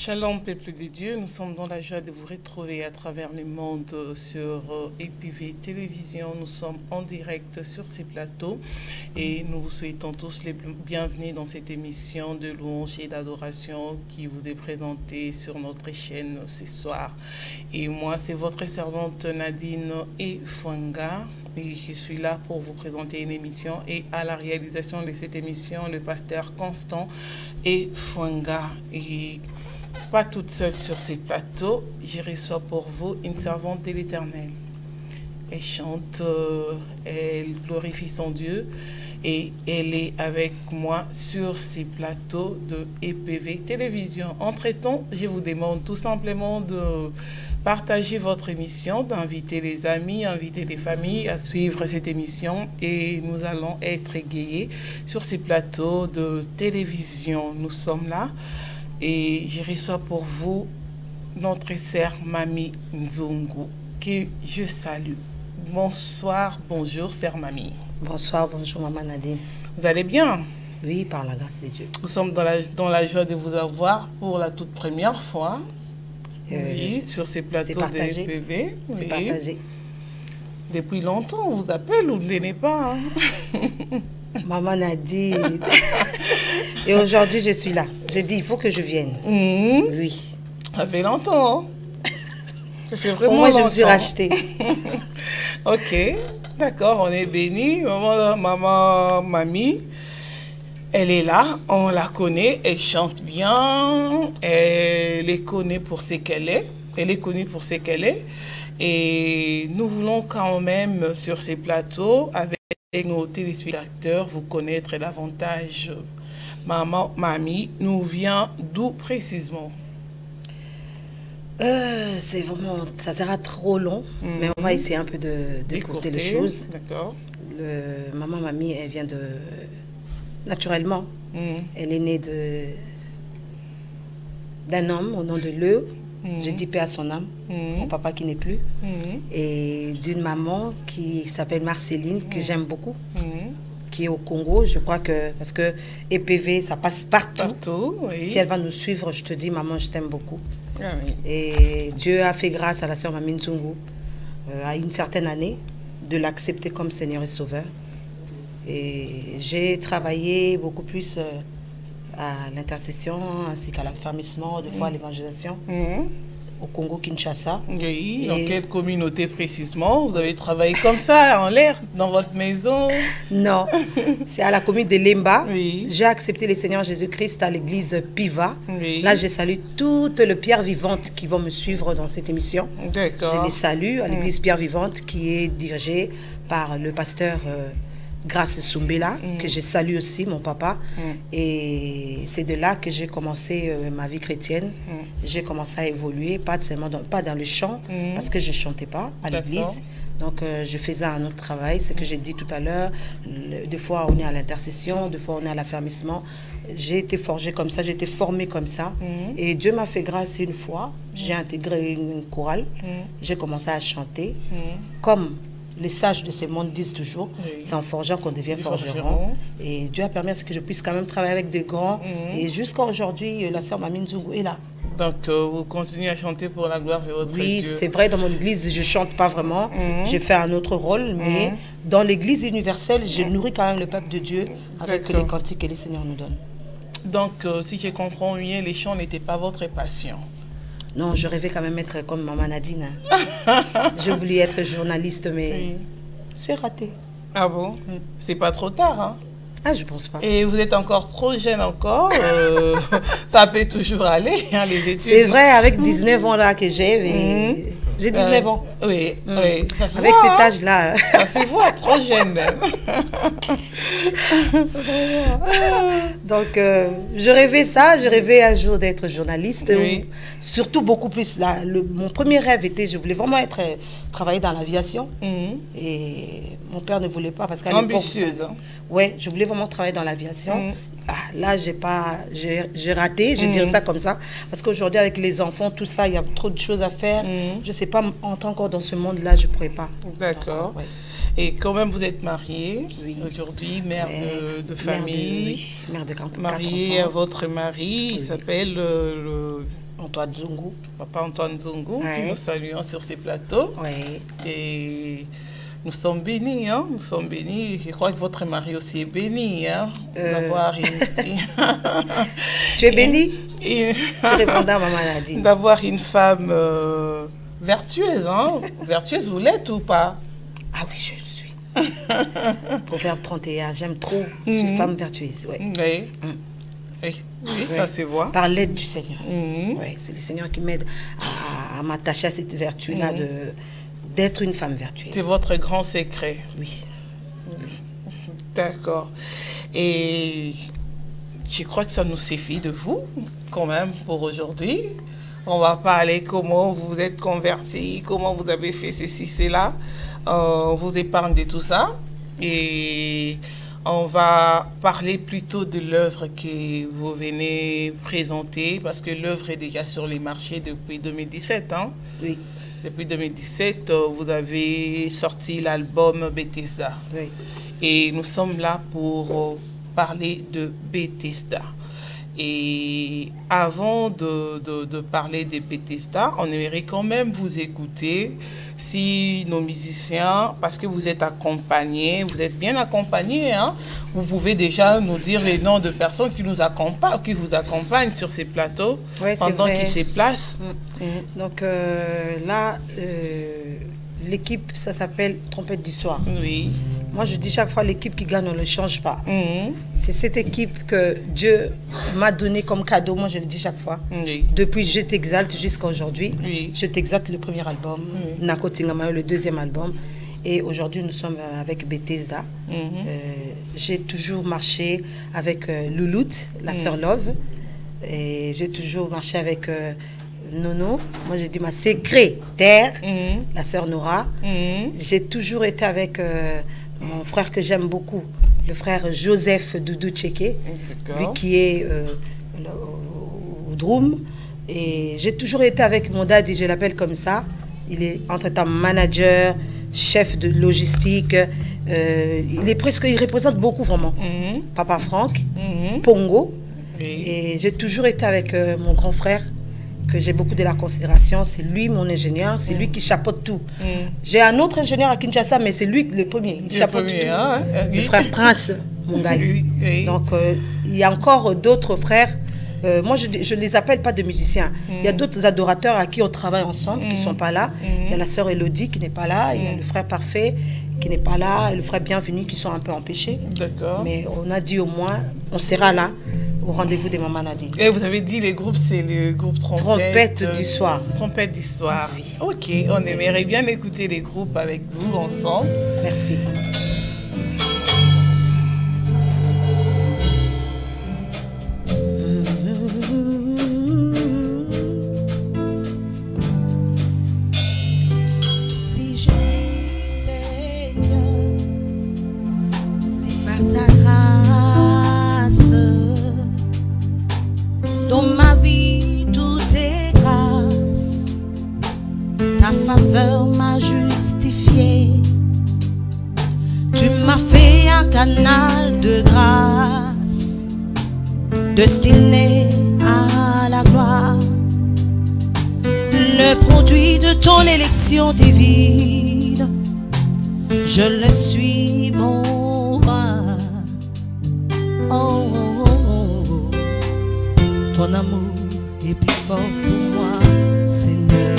Shalom, peuple de Dieu, nous sommes dans la joie de vous retrouver à travers le monde sur EPV Télévision. Nous sommes en direct sur ces plateaux et nous vous souhaitons tous les bienvenus dans cette émission de louange et d'adoration qui vous est présentée sur notre chaîne ce soir. Et moi, c'est votre servante Nadine Efwanga. Et je suis là pour vous présenter une émission et à la réalisation de cette émission, le pasteur Constant Efwanga. Et pas toute seule sur ces plateaux, je reçois pour vous une servante de l'Éternel. Elle chante, elle glorifie son Dieu et elle est avec moi sur ces plateaux de EPV Télévision. Entre-temps, je vous demande tout simplement de partager votre émission, d'inviter les amis, inviter les familles à suivre cette émission et nous allons être égayés sur ces plateaux de télévision. Nous sommes là. Et je reçois pour vous notre sœur Mamie Nzungu, que je salue. Bonsoir, bonjour, sœur Mamie. Bonsoir, bonjour, maman Nadine. Vous allez bien? Oui, par la grâce de Dieu. Nous sommes dans la joie de vous avoir pour la toute première fois. Oui, sur ces plateaux de EPV. C'est oui. partagé. Depuis longtemps, on vous appelle, vous ne venez pas. Hein? Maman Nadine. Et aujourd'hui, je suis là. J'ai dit, il faut que je vienne. Oui. Ça fait longtemps. Hein? Ça fait vraiment moi, longtemps. je me suis rachetée. Ok, d'accord, on est bénis. Maman, mamie, elle est là, on la connaît, elle chante bien, elle est connue pour ce qu'elle est. Elle est connue pour ce qu'elle est. Et nous voulons quand même, sur ces plateaux, avec nos téléspectateurs, vous connaître davantage. Maman, mamie, nous vient d'où précisément? C'est vraiment, ça sera trop long, mais on va essayer un peu de courter les choses. D'accord. Maman, mamie, elle vient de... Naturellement, elle est née d'un homme au nom de Leu. Je dis paix à son âme, mon papa qui n'est plus. Et d'une maman qui s'appelle Marceline, que j'aime beaucoup. Qui est au Congo, je crois que, parce que EPV, ça passe partout. Oui. Si elle va nous suivre, je te dis, maman, je t'aime beaucoup. Ah, oui. Et Dieu a fait grâce à la sœur Mamie Nzungu, à une certaine année, de l'accepter comme Seigneur et Sauveur. Et j'ai travaillé beaucoup plus à l'intercession, ainsi qu'à l'affermissement, des fois à l'évangélisation, au Congo-Kinshasa. Oui, dans quelle communauté précisément? Vous avez travaillé comme ça, en l'air, dans votre maison? Non, c'est à la commune de Lemba. Oui. J'ai accepté le Seigneur Jésus-Christ à l'église Piva. Oui. Là, je salue toutes les pierres vivantes qui vont me suivre dans cette émission. D'accord. Je les salue à l'église Pierre Vivante qui est dirigée par le pasteur Grace Sumbela, que je salue aussi, mon papa. Et c'est de là que j'ai commencé ma vie chrétienne. J'ai commencé à évoluer, pas dans le chant, parce que je ne chantais pas à l'église. Donc, je faisais un autre travail, ce que j'ai dit tout à l'heure. Des fois, on est à l'intercession, des fois, on est à l'affermissement. J'ai été forgée comme ça, j'ai été formée comme ça. Et Dieu m'a fait grâce une fois. J'ai intégré une chorale. J'ai commencé à chanter. Comme les sages de ce monde disent toujours, c'est en forgeant qu'on devient forgeron. Et Dieu a permis à ce que je puisse quand même travailler avec des grands. Et jusqu'à aujourd'hui, la sœur Mamie Nzungu est là. Donc, vous continuez à chanter pour la gloire de votre Dieu. Oui, c'est vrai, dans mon église, je ne chante pas vraiment. J'ai fait un autre rôle, mais dans l'église universelle, je nourris quand même le peuple de Dieu avec les cantiques que le Seigneur nous donne. Donc, si je comprends bien, les chants n'étaient pas votre passion. Non, je rêvais quand même être comme maman Nadine. Je voulais être journaliste, mais c'est raté. Ah bon? C'est pas trop tard, hein? Ah, je pense pas. Et vous êtes encore trop jeune encore. Ça peut toujours aller, hein, les études. C'est vrai, avec 19 ans là que j'ai, mais j'ai 19 ans. Oui, oui. Ça se avec voit, cet âge-là. Ça se voit, trop jeune même. Donc, je rêvais ça, je rêvais un jour d'être journaliste. Oui. Surtout beaucoup plus là. Mon premier rêve était, je voulais vraiment travailler dans l'aviation. Et mon père ne voulait pas parce qu'à l'époque... Ambitieuse, hein? Ouais, je voulais vraiment travailler dans l'aviation. Ah, là, j'ai raté, je dirais ça comme ça. Parce qu'aujourd'hui, avec les enfants, tout ça, il y a trop de choses à faire. Je ne sais pas, entrer encore dans ce monde-là, je ne pourrais pas. D'accord. Ouais. Et quand même, vous êtes mariée aujourd'hui, mère de famille. Mère de 4 mariée enfants. à votre mari, il s'appelle Antoine Zungu. Papa Antoine Zungu, Ouais. que nous saluons sur ces plateaux. Oui. Et nous sommes bénis, hein? Nous sommes bénis. Je crois que votre mari aussi est béni, hein? D'avoir une... Tu es béni? Tu répondais à ma maladie. D'avoir une femme vertueuse, hein? Vertueuse, vous l'êtes ou pas? Ah oui, je le suis. Proverbe 31, j'aime trop. Je suis femme vertueuse. Ouais. Oui. Oui, Ouais. ça se voit. Par l'aide du Seigneur. Mhm. C'est le Seigneur qui m'aide à m'attacher à cette vertu-là d'être une femme vertueuse. C'est votre grand secret. Oui. D'accord. Et je crois que ça nous suffit de vous, quand même, pour aujourd'hui. On va parler comment vous vous êtes converti, comment vous avez fait ceci, cela. On vous épargne de tout ça. Et on va parler plutôt de l'œuvre que vous venez présenter, parce que l'œuvre est déjà sur les marchés depuis 2017. Hein? Oui. Depuis 2017, vous avez sorti l'album Bethesda. Oui. Et nous sommes là pour parler de Bethesda. Et avant de parler de Bethesda, on aimerait quand même vous écouter. Si nos musiciens, parce que vous êtes accompagnés, vous êtes bien accompagnés, hein, vous pouvez déjà nous dire les noms de personnes qui nous accompagnent, qui vous accompagnent sur ces plateaux, Ouais, pendant qu'ils se placent. Donc là, l'équipe, ça s'appelle Trompette du Soir. Oui. Moi, je dis chaque fois, l'équipe qui gagne, on ne le change pas. Mhm. C'est cette équipe que Dieu m'a donnée comme cadeau. Moi, je le dis chaque fois. Oui. Depuis Je t'exalte jusqu'à aujourd'hui. Oui. Je t'exalte, le premier album. Nako Tingamayo, le deuxième album. Et aujourd'hui, nous sommes avec Bethesda. J'ai toujours marché avec Louloute, la sœur Love. Et j'ai toujours marché avec Nono. Moi, j'ai dit ma secrétaire, la sœur Nora. J'ai toujours été avec mon frère que j'aime beaucoup, le frère Joseph Doudou Tchéké, lui qui est au Drum. Et j'ai toujours été avec mon daddy, je l'appelle comme ça. Il est entre-temps manager, chef de logistique. Il représente beaucoup vraiment. Papa Franck, Pongo. Et j'ai toujours été avec mon grand frère, que j'ai beaucoup de la considération. C'est lui mon ingénieur, c'est lui qui chapeaute tout. J'ai un autre ingénieur à Kinshasa, mais c'est lui le premier. Il chapeaute tout. Hein? Le frère Prince Mongali. Donc il y a encore d'autres frères. Moi, je ne les appelle pas de musiciens. Il y a d'autres adorateurs à qui on travaille ensemble, qui ne sont pas là. Il y a la sœur Elodie qui n'est pas là. Il y a le frère Parfait qui n'est pas là. Et le frère Bienvenu qui sont un peu empêchés. D'accord. Mais on a dit au moins, on sera là au rendez-vous des Mamans Nadine. Et vous avez dit les groupes, c'est le groupe Trompette du Soir. Trompette du Soir. Oui. Ok, on aimerait bien écouter les groupes avec vous ensemble. Merci. Si je vis, Seigneur, c'est par ta grâce. Dans ma vie, tout est grâce. Ta faveur m'a justifié. Tu m'as fait un canal de grâce, destiné à la gloire. Le produit de ton élection divine, je le suis, mon roi. Oh, oh, oh, oh. Ton amour est plus fort pour moi, Seigneur.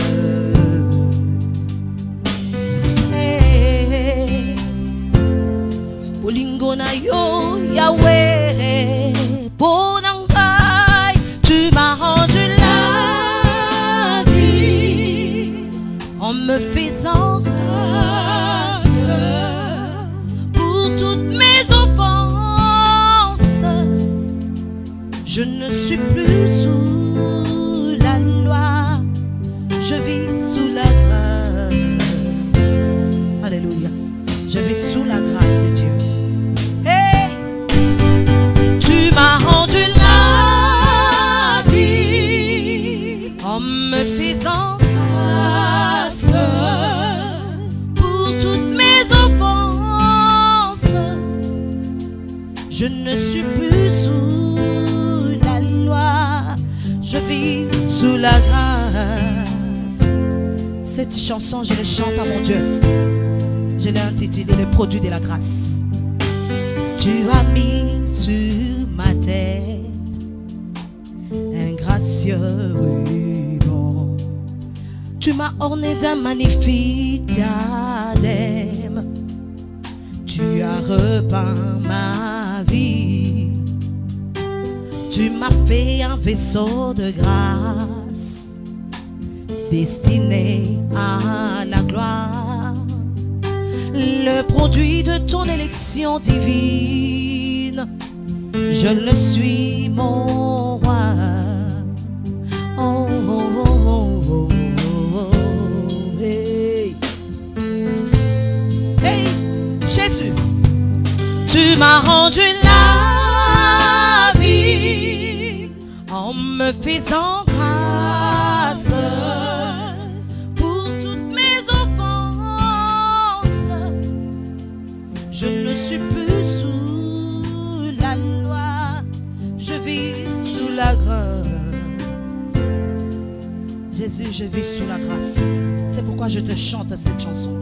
Hey. Bolingo na yo, Yahweh, Bonangai, tu m'as rendu la vie en me faisant grâce pour toutes mes offenses. Je ne suis plus sous la loi, je vis sous la grâce. Alléluia, je vis sous la grâce de Dieu. Hey, tu m'as rendu la vie en me faisant grâce pour toutes mes offenses. Je ne suis plus sous la loi, je vis sous la grâce. Cette chanson, je la chante à mon Dieu. Je l'ai intitulée Le produit de la grâce. Tu as mis sur ma tête un gracieux ruban. Tu m'as orné d'un magnifique diadème. Tu as repeint ma vie. Tu m'as fait un vaisseau de grâce destiné à la gloire. Le produit de ton élection divine, je le suis, mon roi. Oh, oh, oh, oh, oh, oh, hey. Hey, Jésus, tu m'as rendu la vie en me faisant grâce pour toutes mes offenses. Je ne suis plus sous la loi, je vis sous la grâce. Jésus, je vis sous la grâce. C'est pourquoi je te chante cette chanson.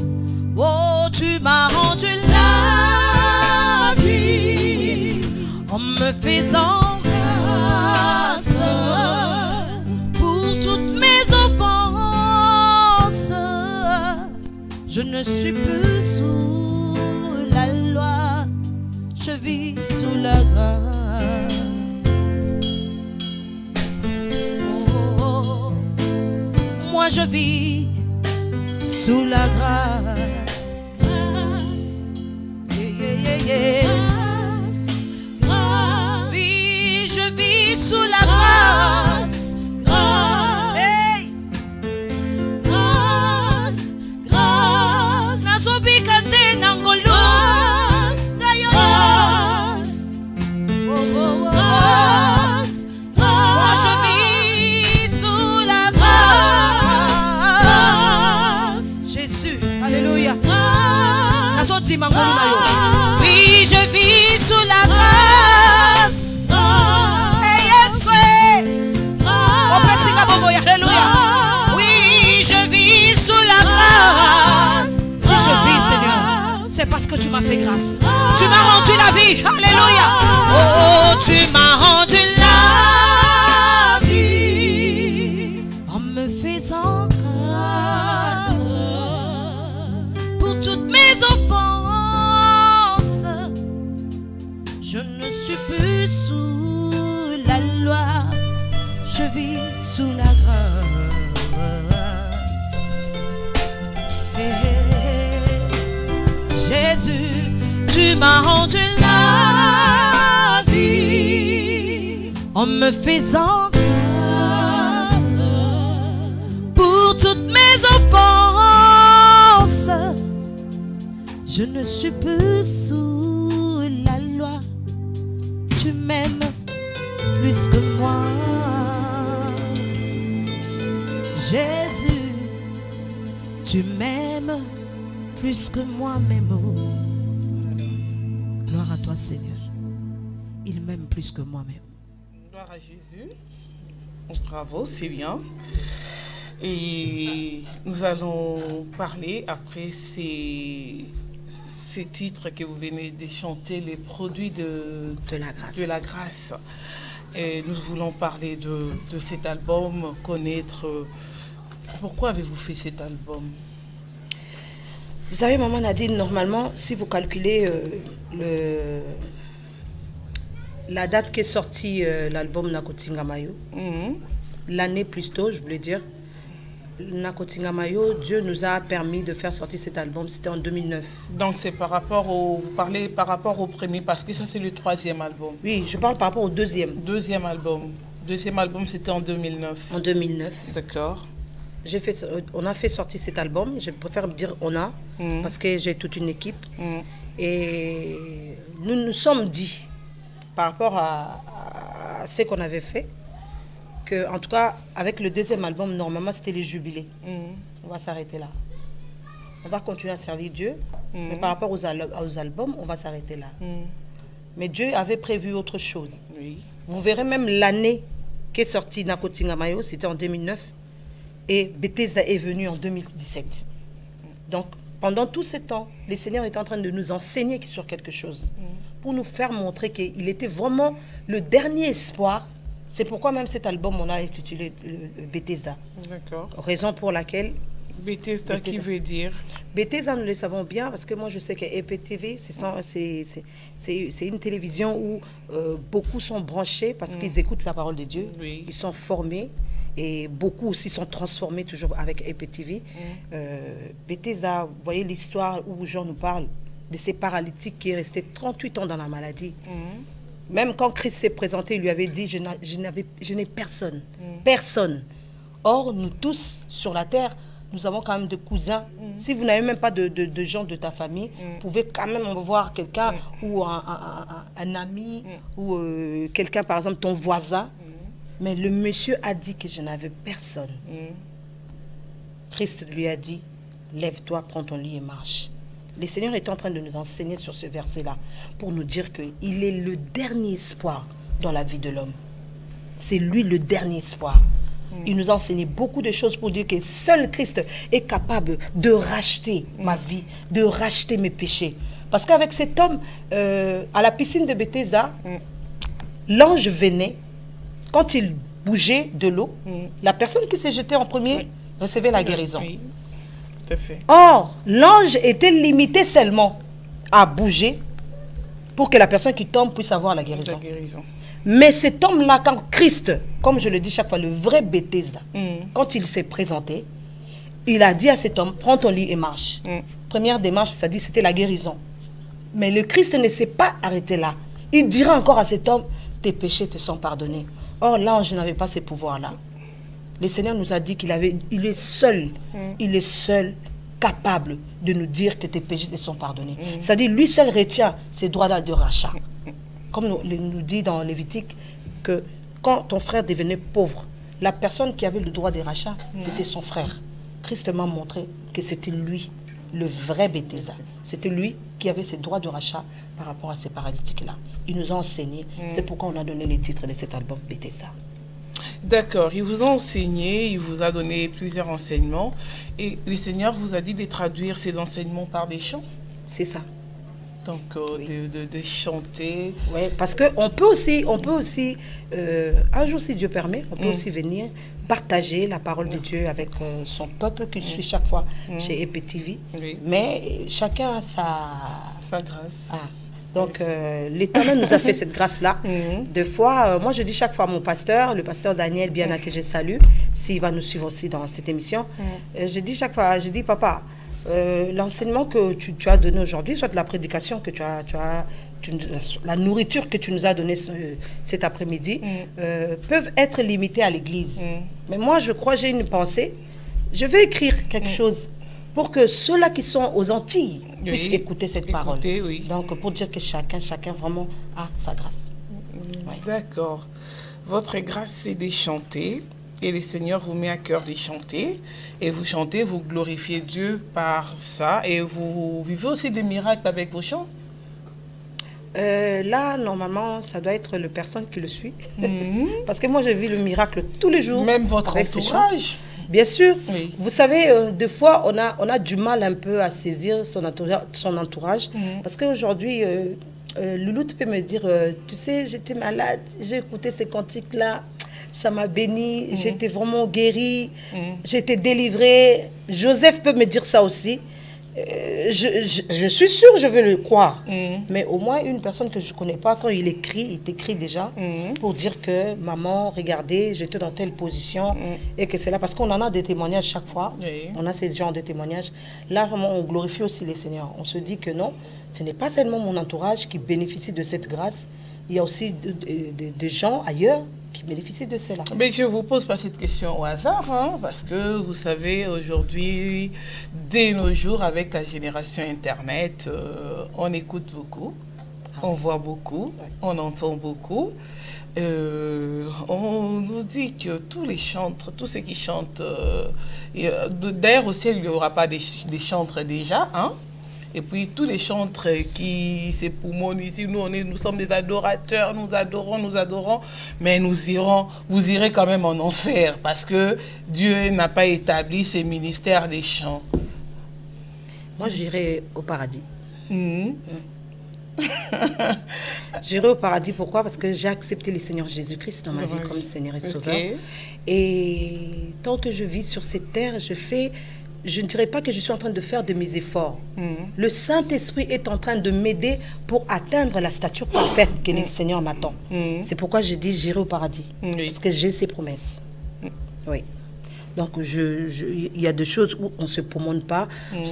Oh, tu m'as rendu la vie, yes, en me faisant grâce pour toutes mes offenses. Je ne suis plus sous la loi, je vis sous la grâce. Oh, oh, moi je vis sous la grâce. Yeah, yeah, yeah, yeah. Oui, je vis sous la grâce. Hey. Grâce. Nazobi kante nangolo. Grâce. Oh, oh, oh. Grâce. Moi je vis sous la grâce. Jésus, alléluia. Nazoti mangolo mayo. Oui, je vis sous la grâce. Hey, yes, alléluia. Oui, je vis sous la grâce. Si je vis, Seigneur, c'est parce que tu m'as fait grâce. Tu m'as rendu la vie. Alléluia. Oh, tu m'as rendu la vie en me faisant grâce pour toutes mes offenses. Je ne suis plus sous la loi, je vis sous la grâce. Hey, Jésus, tu m'as rendu la vie en me faisant grâce pour toutes mes offenses. Je ne suis plus sous la loi, tu m'aimes plus que moi. Jésus, tu m'aimes plus que moi-même. Gloire à toi, Seigneur. Il m'aime plus que moi-même. Gloire à Jésus. Bravo, c'est bien. Et nous allons parler après ces titres que vous venez de chanter, les produits de la grâce. Et nous voulons parler de cet album, connaître pourquoi avez-vous fait cet album. Vous savez, maman Nadine, normalement, si vous calculez la date qu'est sorti l'album Nakotinga Mayo, l'année plus tôt, je voulais dire, Nakotinga Mayo, Dieu nous a permis de faire sortir cet album, c'était en 2009. Donc c'est par rapport au, vous parlez par rapport au premier, parce que ça c'est le troisième album. Oui, je parle par rapport au deuxième. Deuxième album c'était en 2009. En 2009. D'accord. On a fait sortir cet album, je préfère dire on a, parce que j'ai toute une équipe. Et nous nous sommes dit, par rapport à ce qu'on avait fait, que en tout cas, avec le deuxième album, normalement c'était les jubilés. On va s'arrêter là. On va continuer à servir Dieu, mais par rapport aux albums, on va s'arrêter là. Mais Dieu avait prévu autre chose. Oui. Vous verrez même l'année qu'est sorti Nakotinga Mayo, c'était en 2009. Et Bethesda est venu en 2017. Donc, pendant tout ce temps, le Seigneur était en train de nous enseigner sur quelque chose. Pour nous faire montrer qu'il était vraiment le dernier espoir. C'est pourquoi même cet album, on a intitulé Bethesda. D'accord. Raison pour laquelle... Bethesda, qui veut dire? Bethesda, nous le savons bien, parce que moi je sais que EPTV, c'est une télévision où beaucoup sont branchés parce qu'ils écoutent la parole de Dieu. Oui. Ils sont formés et beaucoup aussi sont transformés toujours avec EPTV. Bethesda, vous voyez l'histoire où Jean nous parle de ces paralytiques qui est resté 38 ans dans la maladie. Même quand Christ s'est présenté, il lui avait dit, je n'ai personne. Personne. Or, nous tous sur la terre, nous avons quand même des cousins. Si vous n'avez même pas de gens de ta famille, vous pouvez quand même voir quelqu'un ou un ami ou quelqu'un, par exemple, ton voisin. Mais le monsieur a dit que je n'avais personne. Christ lui a dit, lève-toi, prends ton lit et marche. Le Seigneur est en train de nous enseigner sur ce verset-là pour nous dire qu'il est le dernier espoir dans la vie de l'homme. C'est lui le dernier espoir. Il nous a enseigné beaucoup de choses pour dire que seul Christ est capable de racheter ma vie, de racheter mes péchés. Parce qu'avec cet homme, à la piscine de Bethesda, l'ange venait, quand il bougeait de l'eau, la personne qui s'est jetée en premier recevait la guérison. Oui, tout à fait. Or, l'ange était limité seulement à bouger pour que la personne qui tombe puisse avoir la guérison. Mais cet homme-là, quand Christ, comme je le dis chaque fois, le vrai Bethesda, quand il s'est présenté, il a dit à cet homme, prends ton lit et marche. Première démarche, c'est-à-dire c'était la guérison. Mais le Christ ne s'est pas arrêté là. Il dira encore à cet homme, tes péchés te sont pardonnés. Or, l'ange n'avait pas ces pouvoirs-là. Le Seigneur nous a dit qu'il est seul capable de nous dire que tes péchés te sont pardonnés. C'est-à-dire, lui seul retient ces droits-là de rachat. Comme nous dit dans Lévitique, que quand ton frère devenait pauvre, la personne qui avait le droit de rachat, c'était son frère. Christ m'a montré que c'était lui, le vrai Bethesda. C'était lui qui avait ses droits de rachat par rapport à ces paralytiques-là. Il nous a enseigné. C'est pourquoi on a donné les titres de cet album, Bethesda. D'accord, il vous a enseigné, il vous a donné plusieurs enseignements. Et le Seigneur vous a dit de traduire ces enseignements par des chants. C'est ça. Donc, de chanter. Oui, parce qu'on peut aussi, un jour si Dieu permet, on peut aussi venir partager la parole de Dieu avec son peuple qui suit chaque fois chez EPTV. Oui. Mais chacun a sa grâce. Ah. Donc, l'Éternel nous a fait cette grâce-là. Des fois, moi je dis chaque fois à mon pasteur, le pasteur Daniel Biana que je salue, s'il va nous suivre aussi dans cette émission, je dis chaque fois, je dis papa, l'enseignement que tu as donné aujourd'hui, soit la prédication que la nourriture que tu nous as donnée cet après-midi, peuvent être limitées à l'église. Mais moi, je crois, j'ai une pensée, je vais écrire quelque chose pour que ceux-là qui sont aux Antilles puissent écouter cette parole. Oui. Donc, pour dire que chacun vraiment a sa grâce. Ouais. D'accord. Votre grâce, c'est de chanter. Et le Seigneur vous met à cœur de chanter. Et vous chantez, vous glorifiez Dieu par ça. Et vous vivez aussi des miracles avec vos chants. Là, normalement, ça doit être la personne qui le suit. Parce que moi, je vis le miracle tous les jours. Même votre entourage. Bien sûr. Oui. Vous savez, des fois, on a du mal un peu à saisir son entourage. Parce qu'aujourd'hui, Loulou, tu peux me dire, tu sais, j'étais malade, j'ai écouté ces cantiques-là. Ça m'a béni, j'étais vraiment guérie, j'étais délivrée. Joseph peut me dire ça aussi. Je suis sûre, je veux le croire. Mais au moins, une personne que je ne connais pas, quand il t'écrit déjà pour dire que maman, regardez, j'étais dans telle position et que c'est là. Parce qu'on en a des témoignages chaque fois. On a ces genres de témoignages. Là, vraiment, on glorifie aussi les Seigneurs. On se dit que non, ce n'est pas seulement mon entourage qui bénéficie de cette grâce. Il y a aussi des gens ailleurs qui bénéficient de cela. Mais je ne vous pose pas cette question au hasard, hein, parce que vous savez, aujourd'hui, dès nos jours, avec la génération Internet, on écoute beaucoup, on voit beaucoup, on entend beaucoup. On nous dit que tous les chantres, tous ceux qui chantent, d'ailleurs au ciel, il n'y aura pas des chantres déjà, hein. Et puis tous les chantres qui s'époumonent ici, nous sommes des adorateurs, nous adorons, mais vous irez quand même en enfer parce que Dieu n'a pas établi ce ministère des chants. Moi, j'irai au paradis. J'irai au paradis, pourquoi? Parce que j'ai accepté le Seigneur Jésus-Christ dans ma vie comme Seigneur et Sauveur. Et tant que je vis sur cette terre, je ne dirais pas que je suis en train de faire de mes efforts. Le Saint-Esprit est en train de m'aider pour atteindre la stature parfaite que le Seigneur m'attend. C'est pourquoi je dis j'irai au paradis. Parce que j'ai ses promesses. Oui. Donc, il y a des choses où on ne se promène pas.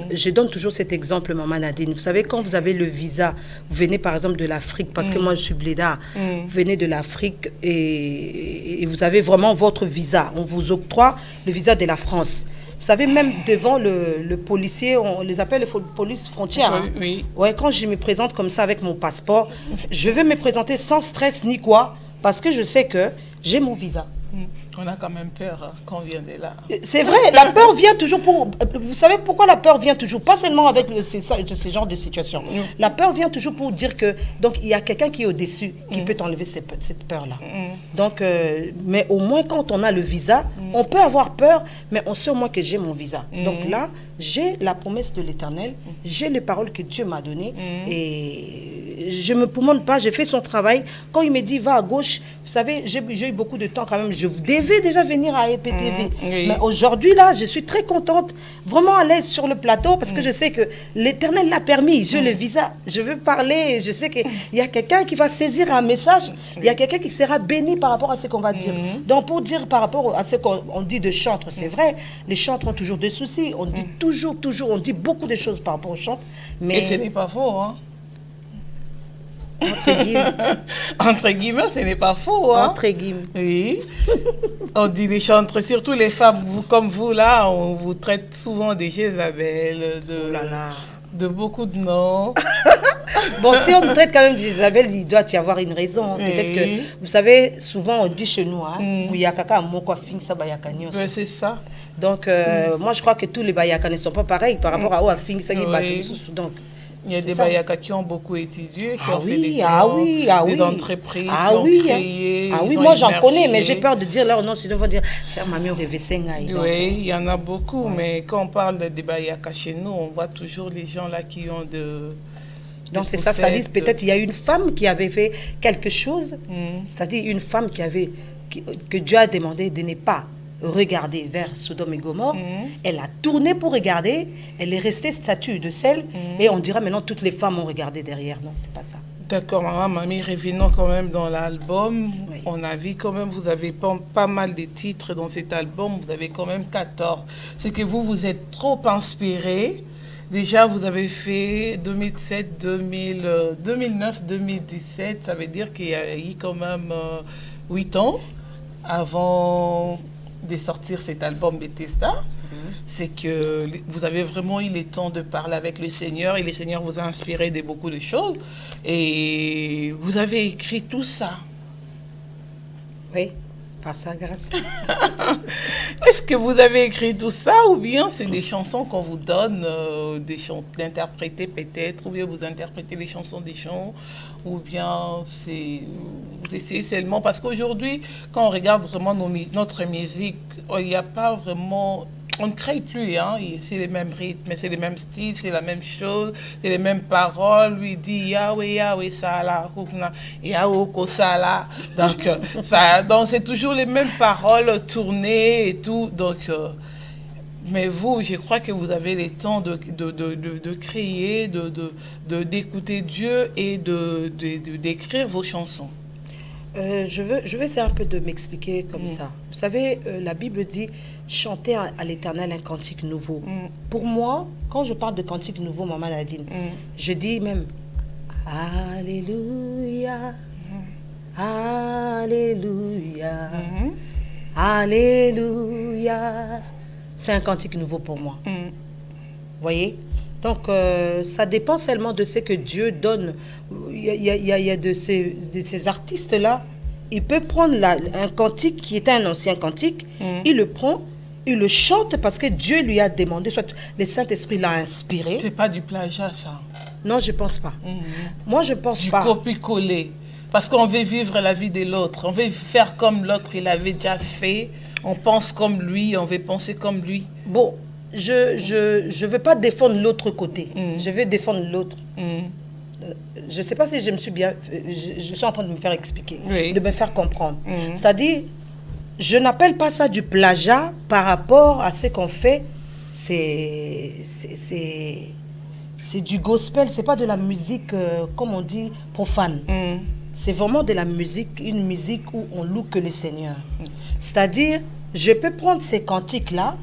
Je donne toujours cet exemple, Maman Nadine. Vous savez, quand vous avez le visa, vous venez par exemple de l'Afrique, parce que moi je suis bléda, vous venez de l'Afrique et vous avez vraiment votre visa. On vous octroie le visa de la France. Vous savez, même devant le policier, on les appelle les polices frontières. Hein. Oui. Ouais, quand je me présente comme ça avec mon passeport, je vais me présenter sans stress ni quoi, parce que je sais que j'ai mon visa. On a quand même peur quand on vient de là. C'est vrai, la peur vient toujours pour... Vous savez pourquoi la peur vient toujours? Pas seulement avec ce genre de situation. La peur vient toujours pour dire que... Donc, il y a quelqu'un qui est au-dessus, qui peut t'enlever cette peur-là. Donc, mais au moins, quand on a le visa, on peut avoir peur, mais on sait au moins que j'ai mon visa. Donc là, j'ai la promesse de l'Éternel, j'ai les paroles que Dieu m'a données, et je ne me promène pas, j'ai fait son travail. Quand il me dit, va à gauche, vous savez, j'ai eu beaucoup de temps quand même, je devais déjà venir à EPTV. Mais aujourd'hui, là, je suis très contente, vraiment à l'aise sur le plateau, parce que je sais que l'Éternel l'a permis, j'ai le visa, je veux parler, je sais qu'il y a quelqu'un qui va saisir un message, il y a quelqu'un qui sera béni par rapport à ce qu'on va dire. Donc, pour dire par rapport à ce qu'on dit de chantres, c'est vrai, les chantres ont toujours des soucis, on dit toujours, on dit beaucoup de choses par rapport aux chantres. Mais... Et ce n'est pas faux, hein? Entre guillemets. Entre guillemets, ce n'est pas faux. Hein? Entre guillemets. Oui. On dit les chantres, surtout les femmes, comme vous là, on vous traite souvent des Jézabel, de beaucoup de noms. Bon, si on nous traite quand même d'Isabelle, il doit y avoir une raison. Peut-être que, vous savez, souvent on dit chez nous, c'est ça. Donc, moi je crois que tous les Bayaka ne sont pas pareils par rapport à Ouafing, ça qui est donc. Il y a des Bayaka qui ont beaucoup étudié, qui ont fait des entreprises, qui ont créé. Moi j'en connais, mais j'ai peur de dire leur nom, sinon ils vont dire c'est mamie au Oui, il y en a beaucoup, mais quand on parle des Bayaka chez nous, on voit toujours les gens là qui ont de... Donc c'est ça, c'est-à-dire peut-être il y a une femme qui avait fait quelque chose, c'est-à-dire une femme que Dieu a demandé de ne pas regarder vers Sodome et Gomorrhe, elle a tourné pour regarder, elle est restée statue de sel, et on dira maintenant toutes les femmes ont regardé derrière. Non, c'est pas ça. D'accord, mamie, revenons quand même dans l'album. On a vu quand même, vous avez pas mal de titres dans cet album, vous avez quand même 14. C'est que vous êtes trop inspiré. Déjà, vous avez fait 2007, 2009, 2017, ça veut dire qu'il y a eu quand même 8 ans avant de sortir cet album Bethesda. C'est que vous avez vraiment eu le temps de parler avec le Seigneur et le Seigneur vous a inspiré de beaucoup de choses. Et vous avez écrit tout ça. Oui, par sa grâce. Est-ce que vous avez écrit tout ça ou bien c'est des chansons qu'on vous donne d'interpréter peut-être, ou bien vous interprétez les chansons des chants, ou bien vous essayez seulement, parce qu'aujourd'hui, quand on regarde vraiment notre musique, il n'y a pas vraiment... On ne crée plus, hein? C'est les mêmes rythmes, c'est les mêmes styles, c'est la même chose, c'est les mêmes paroles. Lui dit Yahweh, Yahweh, Sala, Yahweh, Kosala. Donc c'est toujours les mêmes paroles tournées et tout. Donc, mais vous, je crois que vous avez le temps de créer, d'écouter Dieu et d'écrire vos chansons. Je veux essayer un peu de m'expliquer comme ça. Vous savez, la Bible dit chanter à l'Éternel un cantique nouveau. Pour moi, quand je parle de cantique nouveau, Maman Nadine, je dis même Alléluia, Alléluia, Alléluia. C'est un cantique nouveau pour moi. Voyez? Donc, ça dépend seulement de ce que Dieu donne. Il y a de ces artistes-là, il peut prendre un cantique qui était un ancien cantique, il le prend, il le chante parce que Dieu lui a demandé, soit le Saint-Esprit l'a inspiré. C'est pas du plagiat, ça. Non, je pense pas. Moi, je pense pas. Du copier-coller. Parce qu'on veut vivre la vie de l'autre. On veut faire comme l'autre, il avait déjà fait. On pense comme lui, on veut penser comme lui. Bon, je veux pas défendre l'autre côté. Je veux défendre l'autre. Je sais pas si je me suis bien... Je suis en train de me faire expliquer, de me faire comprendre. C'est-à-dire, je n'appelle pas ça du plagiat par rapport à ce qu'on fait. C'est du gospel, c'est pas de la musique, comme on dit, profane. C'est vraiment de la musique, une musique où on loue que le Seigneur. C'est-à-dire, je peux prendre ces cantiques-là,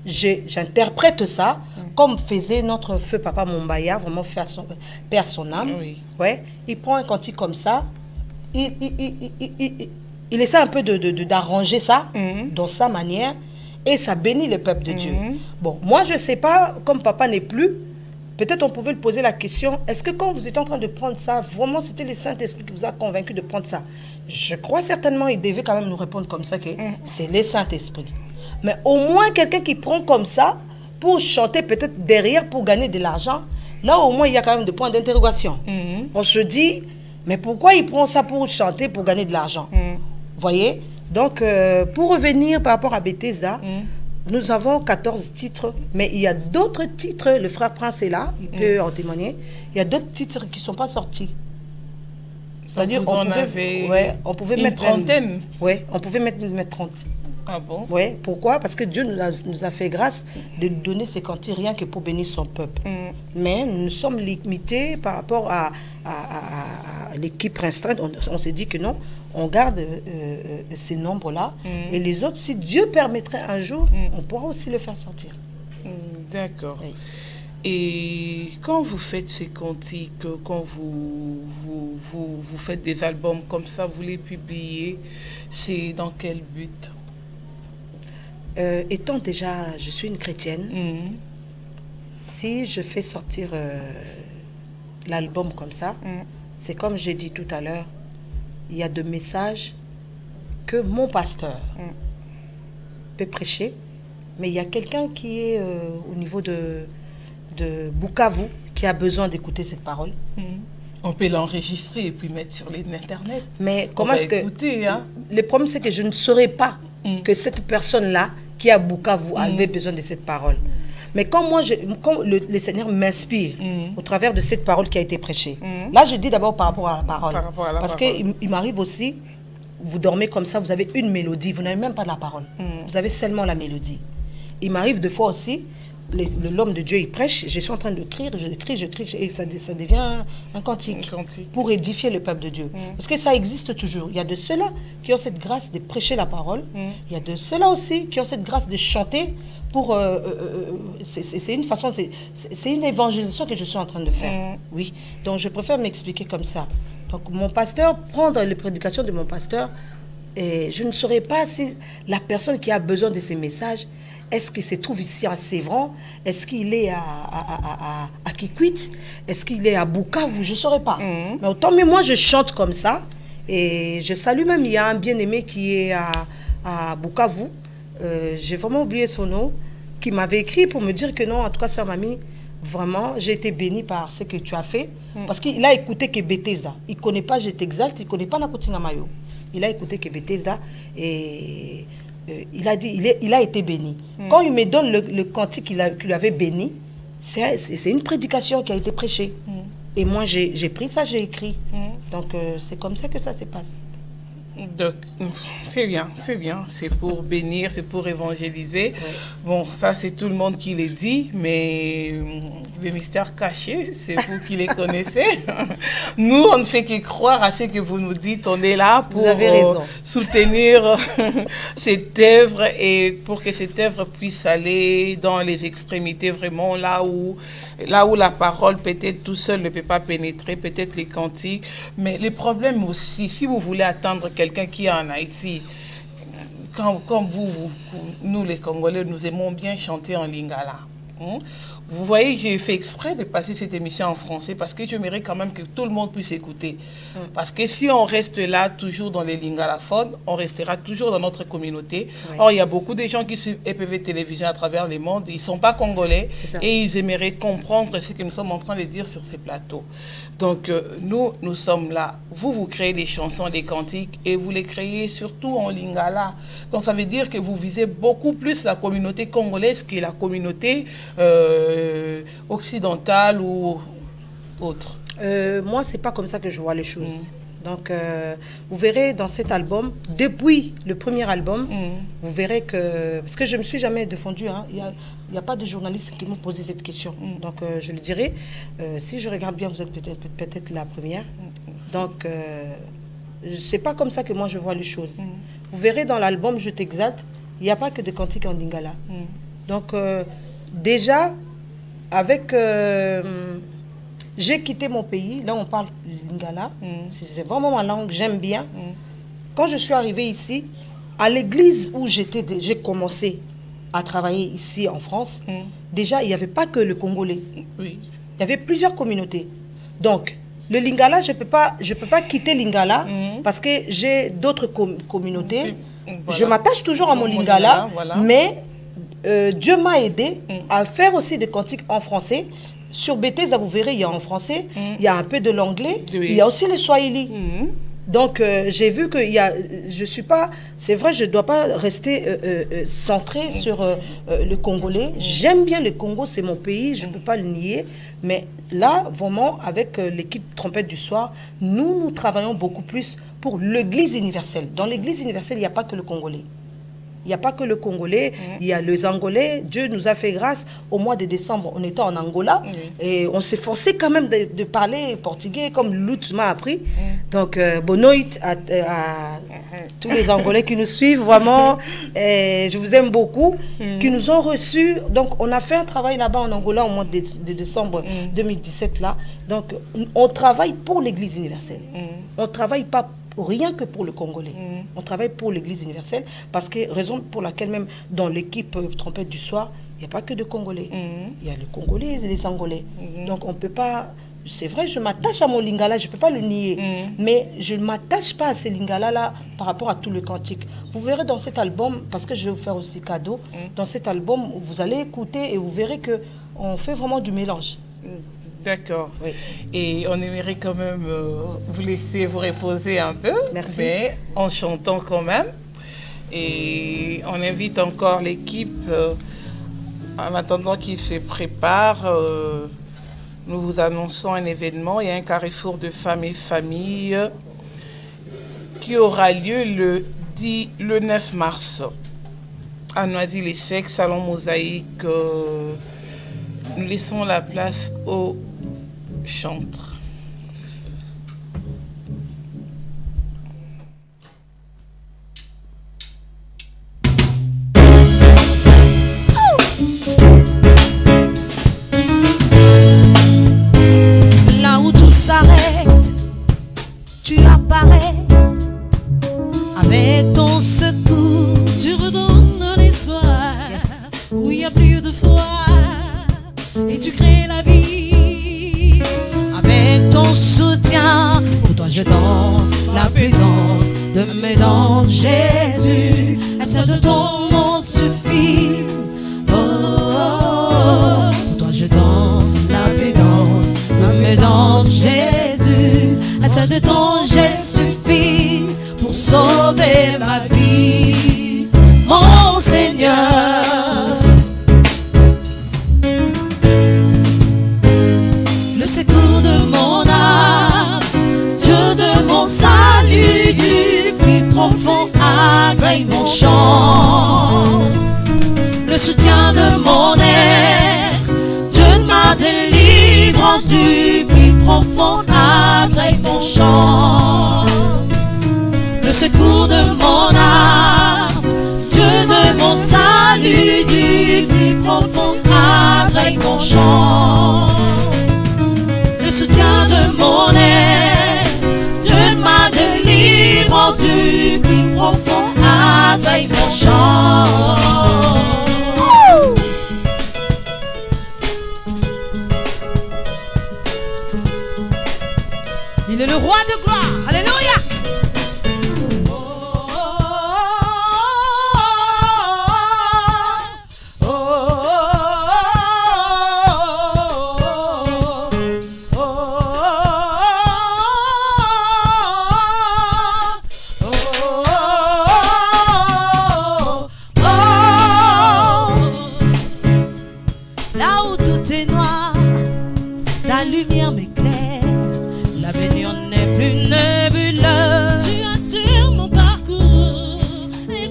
j'interprète ça, comme faisait notre feu papa Mombaya, vraiment père son âme. Oui. Ouais, il prend un cantique comme ça, il essaie un peu d'arranger ça dans sa manière, et ça bénit le peuple de Dieu. Bon, moi je sais pas, comme papa n'est plus, peut-être on pouvait lui poser la question, est-ce que quand vous étiez en train de prendre ça, vraiment c'était le Saint-Esprit qui vous a convaincu de prendre ça? Je crois certainement il devait quand même nous répondre comme ça, que c'est le Saint-Esprit. Mais au moins quelqu'un qui prend comme ça, pour chanter peut-être derrière, pour gagner de l'argent, là au moins il y a quand même des points d'interrogation. On se dit, mais pourquoi il prend ça pour chanter, pour gagner de l'argent? Voyez? Donc, pour revenir par rapport à Bethesda, nous avons 14 titres, mais il y a d'autres titres, le frère Prince est là, il peut en témoigner, il y a d'autres titres qui ne sont pas sortis. C'est-à-dire on pouvait mettre trentaine. On pouvait mettre 30. Ah bon? Oui, pourquoi? Parce que Dieu nous a fait grâce de donner ces cantiques rien que pour bénir son peuple. Mais nous sommes limités par rapport à l'équipe restreinte. On s'est dit que non, on garde ces nombres-là. Et les autres, si Dieu permettrait un jour, on pourra aussi le faire sortir. D'accord. Oui. Et quand vous faites ces cantiques, quand vous faites des albums comme ça, vous les publiez, c'est dans quel but? Étant déjà, je suis une chrétienne, si je fais sortir l'album comme ça, c'est comme j'ai dit tout à l'heure, il y a des messages que mon pasteur peut prêcher, mais il y a quelqu'un qui est au niveau de Bukavu qui a besoin d'écouter cette parole. On peut l'enregistrer et puis mettre sur l'internet. Mais comment est-ce que... Écouter, hein? Le problème, c'est que je ne saurais pas que cette personne-là qui a Bukavu avait besoin de cette parole. Mais quand moi, quand le Seigneur m'inspire au travers de cette parole qui a été prêchée, là, je dis d'abord par rapport à la parole. Parce qu'il m'arrive aussi, vous dormez comme ça, vous avez une mélodie, vous n'avez même pas de la parole. Vous avez seulement la mélodie. Il m'arrive des fois aussi, l'homme de Dieu, il prêche, je suis en train de crier, je crie, et ça devient un cantique pour édifier le peuple de Dieu. Parce que ça existe toujours. Il y a de ceux-là qui ont cette grâce de prêcher la parole. Il y a de ceux-là aussi qui ont cette grâce de chanter pour... c'est une façon, c'est une évangélisation que je suis en train de faire. Oui. Donc, je préfère m'expliquer comme ça. Donc, mon pasteur, prendre les prédications de mon pasteur, et je ne saurais pas si la personne qui a besoin de ces messages, est-ce qu'il se trouve ici à Sévran? Est-ce qu'il est à Kikwit? Est-ce qu'il est à Bukavu? Je ne saurais pas. Mais autant, mais moi, je chante comme ça. Et je salue même, il y a un bien-aimé qui est à Bukavu. J'ai vraiment oublié son nom, qui m'avait écrit pour me dire que non, en tout cas, sœur Mamie, vraiment, j'ai été bénie par ce que tu as fait. Parce qu'il a écouté que Bethesda. Il ne connaît pas Je t'exalte, il ne connaît pas Nakotinga Mayo. Il a écouté que Bethesda et... il a dit, il a été béni. Quand il me donne le cantique qu'il avait béni, c'est une prédication qui a été prêchée. Et moi, j'ai pris ça, j'ai écrit. Donc, c'est comme ça que ça se passe. Donc, c'est bien, c'est pour bénir, c'est pour évangéliser. Bon, ça c'est tout le monde qui le dit, mais les mystères cachés, c'est vous qui les connaissez. Nous, on ne fait que croire à ce que vous nous dites, on est là pour soutenir cette œuvre et pour que cette œuvre puisse aller dans les extrémités, vraiment là où la parole peut-être tout seul ne peut pas pénétrer, peut-être les cantiques, mais les problèmes aussi, si vous voulez attendre quelqu'un qui est en Haïti, comme vous, nous les Congolais, nous aimons bien chanter en lingala. Vous voyez, j'ai fait exprès de passer cette émission en français parce que j'aimerais quand même que tout le monde puisse écouter. Parce que si on reste là, toujours dans les lingalaphones, on restera toujours dans notre communauté. Oui. Or, il y a beaucoup de gens qui suivent EPV Télévision à travers le monde. Ils ne sont pas congolais et ils aimeraient comprendre ce que nous sommes en train de dire sur ces plateaux. Donc, nous sommes là. Vous créez des chansons, des cantiques et vous les créez surtout en lingala. Donc, ça veut dire que vous visez beaucoup plus la communauté congolaise que la communauté occidentale ou autre. Moi, c'est pas comme ça que je vois les choses. Donc, vous verrez dans cet album, depuis le premier album, vous verrez que... Parce que je ne me suis jamais défendue, hein, il n'y a pas de journaliste qui m'ont posé cette question. Donc, je le dirai. Si je regarde bien, vous êtes peut-être la première. Donc, c'est pas comme ça que moi je vois les choses. Vous verrez dans l'album Je t'exalte, il n'y a pas que de cantiques en lingala. Donc, déjà, avec... j'ai quitté mon pays, là on parle lingala, c'est vraiment ma langue, j'aime bien. Quand je suis arrivée ici, à l'église où j'ai commencé à travailler ici en France, déjà il n'y avait pas que le Congolais. Il y avait plusieurs communautés. Donc, le lingala, je peux pas quitter lingala parce que j'ai d'autres communautés. Je m'attache toujours à mon lingala, mais Dieu m'a aidé à faire aussi des cantiques en français. Sur Bethesda, vous verrez, il y a en français, il y a un peu de l'anglais, il y a aussi le swahili. Donc, j'ai vu que je suis pas... C'est vrai, je ne dois pas rester centré sur le Congolais. J'aime bien le Congo, c'est mon pays, je ne peux pas le nier. Mais là, vraiment, avec l'équipe Trompette du Soir, nous travaillons beaucoup plus pour l'Église universelle. Dans l'Église universelle, il n'y a pas que le Congolais. Il n'y a pas que le Congolais, il y a les Angolais. Dieu nous a fait grâce. Au mois de décembre, on était en Angola et on s'est forcé quand même de parler portugais comme Lutz m'a appris. Donc, Bonoit à tous les Angolais qui nous suivent, vraiment, je vous aime beaucoup, qui nous ont reçus. Donc, on a fait un travail là-bas en Angola au mois de décembre 2017. Là. Donc, on travaille pour l'Église universelle. On ne travaille pas rien que pour le Congolais. On travaille pour l'Église universelle parce que, raison pour laquelle même dans l'équipe Trompette du Soir, il n'y a pas que de Congolais. Il y a les Congolais et les Angolais. Donc on ne peut pas... C'est vrai, je m'attache à mon lingala, je ne peux pas le nier. Mais je ne m'attache pas à ces lingala-là par rapport à tout le cantique. Vous verrez dans cet album, parce que je vais vous faire aussi cadeau, dans cet album, vous allez écouter et vous verrez qu'on fait vraiment du mélange. D'accord. Oui. Et on aimerait quand même vous laisser vous reposer un peu. Merci. Mais en chantant quand même. Et on invite encore l'équipe, en attendant qu'ils se préparent, nous vous annonçons un événement. Il y a un carrefour de femmes et familles qui aura lieu le 9 mars à Noisy-le-Sec, Salon Mosaïque. Nous laissons la place au chantre. Là où tout s'arrête, tu apparais avec ton secours. Tu redonnes l'espoir où il n'y a plus de foi. Et tu crées la vie avec ton soutien. Pour toi je danse la plus danse de mes danses. Jésus, la seule de ton monde suffit. Oh, oh, oh. Pour toi je danse la plus danse de mes danses. Jésus, la seule de ton geste suffit pour sauver ma vie. Mon Seigneur, salut du plus profond, agrée mon chant. Le soutien de mon être, Dieu de ma délivrance, du plus profond, agrée mon chant. Le secours de mon âme, Dieu de mon salut, du plus profond, agrée mon chant. Le soutien de mon être, ma délivrance, du plus profond, agrée mon chant.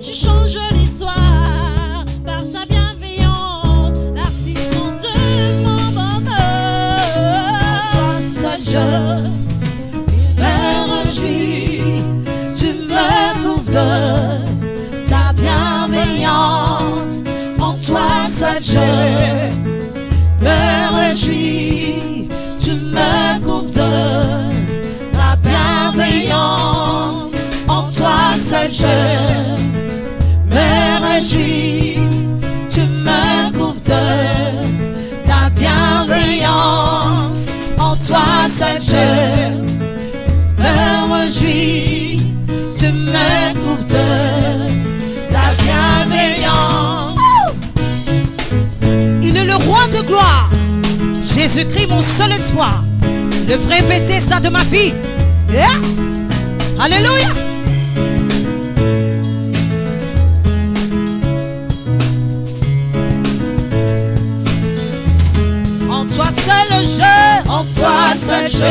tu changes l'histoire par ta bienveillance, l'artisan de mon bonheur. Toi seul je me réjouis, tu me couvres de ta bienveillance. En toi seul je me réjouis, tu me couvres de ta bienveillance. En toi seul je me réjouis, tu me couvres de ta bienveillance. En toi seul je me réjouis, tu me couvres de ta bienveillance. Il est le roi de gloire, Jésus-Christ mon seul espoir, le vrai Bethesda de ma vie. Yeah. Alléluia. En toi seul je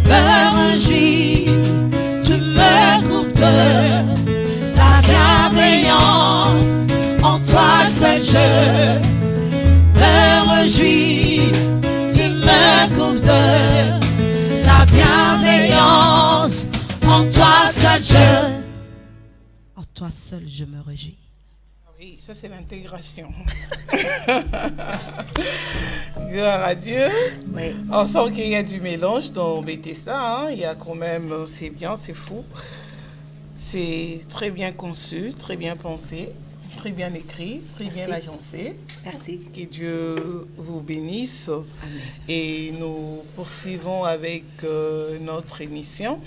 me réjouis, tu me couvres de ta bienveillance. En toi seul je me réjouis, tu me couvres de ta bienveillance. En toi seul je me réjouis. Oui, ça c'est l'intégration. Gloire à Dieu. Oui. On sent qu'il y a du mélange dans Bethesda. Hein. Il y a quand même, c'est bien, c'est fou. C'est très bien conçu, très bien pensé, très bien écrit, très bien agencé. Merci. Que Dieu vous bénisse. Amen. Et nous poursuivons avec notre émission.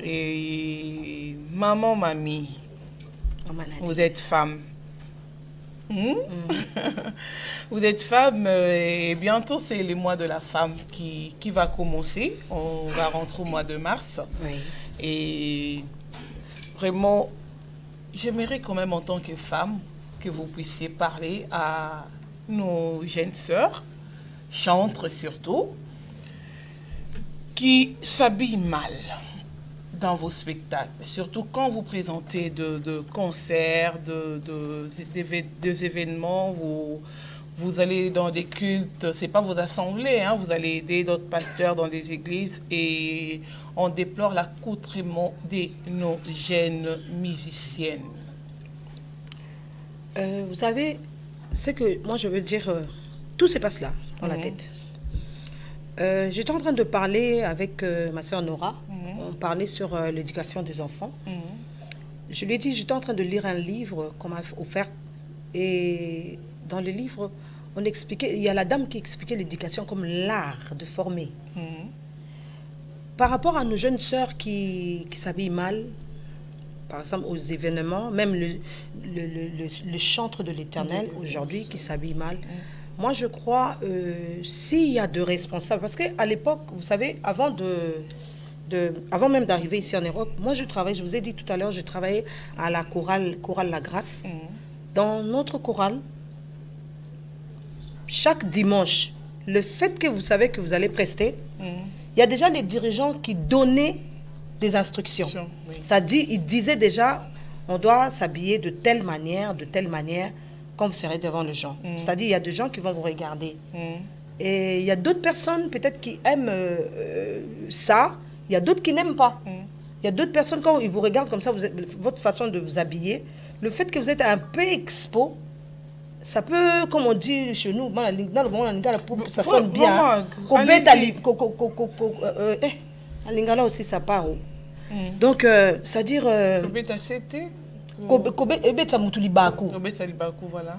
Et maman, mamie, vous êtes femme. Vous êtes femme et bientôt c'est le mois de la femme qui va commencer. On va rentrer au mois de mars. Oui. Et vraiment, j'aimerais quand même en tant que femme que vous puissiez parler à nos jeunes sœurs, chantres surtout, qui s'habillent mal dans vos spectacles, surtout quand vous présentez de concerts, des événements, vous allez dans des cultes, c'est pas vos assemblées, hein, vous allez aider d'autres pasteurs dans des églises et on déplore l'accoutrement de nos jeunes musiciennes. Vous savez, c'est que moi je veux dire, tout se passe là, dans la tête. J'étais en train de parler avec ma soeur Nora. On parlait sur l'éducation des enfants. Je lui ai dit, j'étais en train de lire un livre qu'on m'a offert. Et dans le livre, on expliquait, il y a la dame qui expliquait l'éducation comme l'art de former. Par rapport à nos jeunes sœurs qui s'habillent mal, par exemple aux événements, même le chantre de l'Éternel aujourd'hui qui s'habille mal, moi, je crois, s'il y a de responsables, parce qu'à l'époque, vous savez, avant même d'arriver ici en Europe, moi, je travaillais, je vous ai dit tout à l'heure, je travaillais à la chorale La Grâce. Dans notre chorale, chaque dimanche, le fait que vous savez que vous allez prester, il y a déjà les dirigeants qui donnaient des instructions. Oui. C'est-à-dire, ils disaient déjà, on doit s'habiller de telle manière, quand vous serez devant les gens. C'est-à-dire, il y a des gens qui vont vous regarder. Et il y a d'autres personnes, peut-être, qui aiment ça. Il y a d'autres qui n'aiment pas. Il y a d'autres personnes, quand ils vous regardent comme ça, votre façon de vous habiller, le fait que vous êtes un peu expo, ça peut, comme on dit chez nous, dans le moment, pour que ça sonne bien. En lingala aussi, ça part. Donc, c'est-à-dire...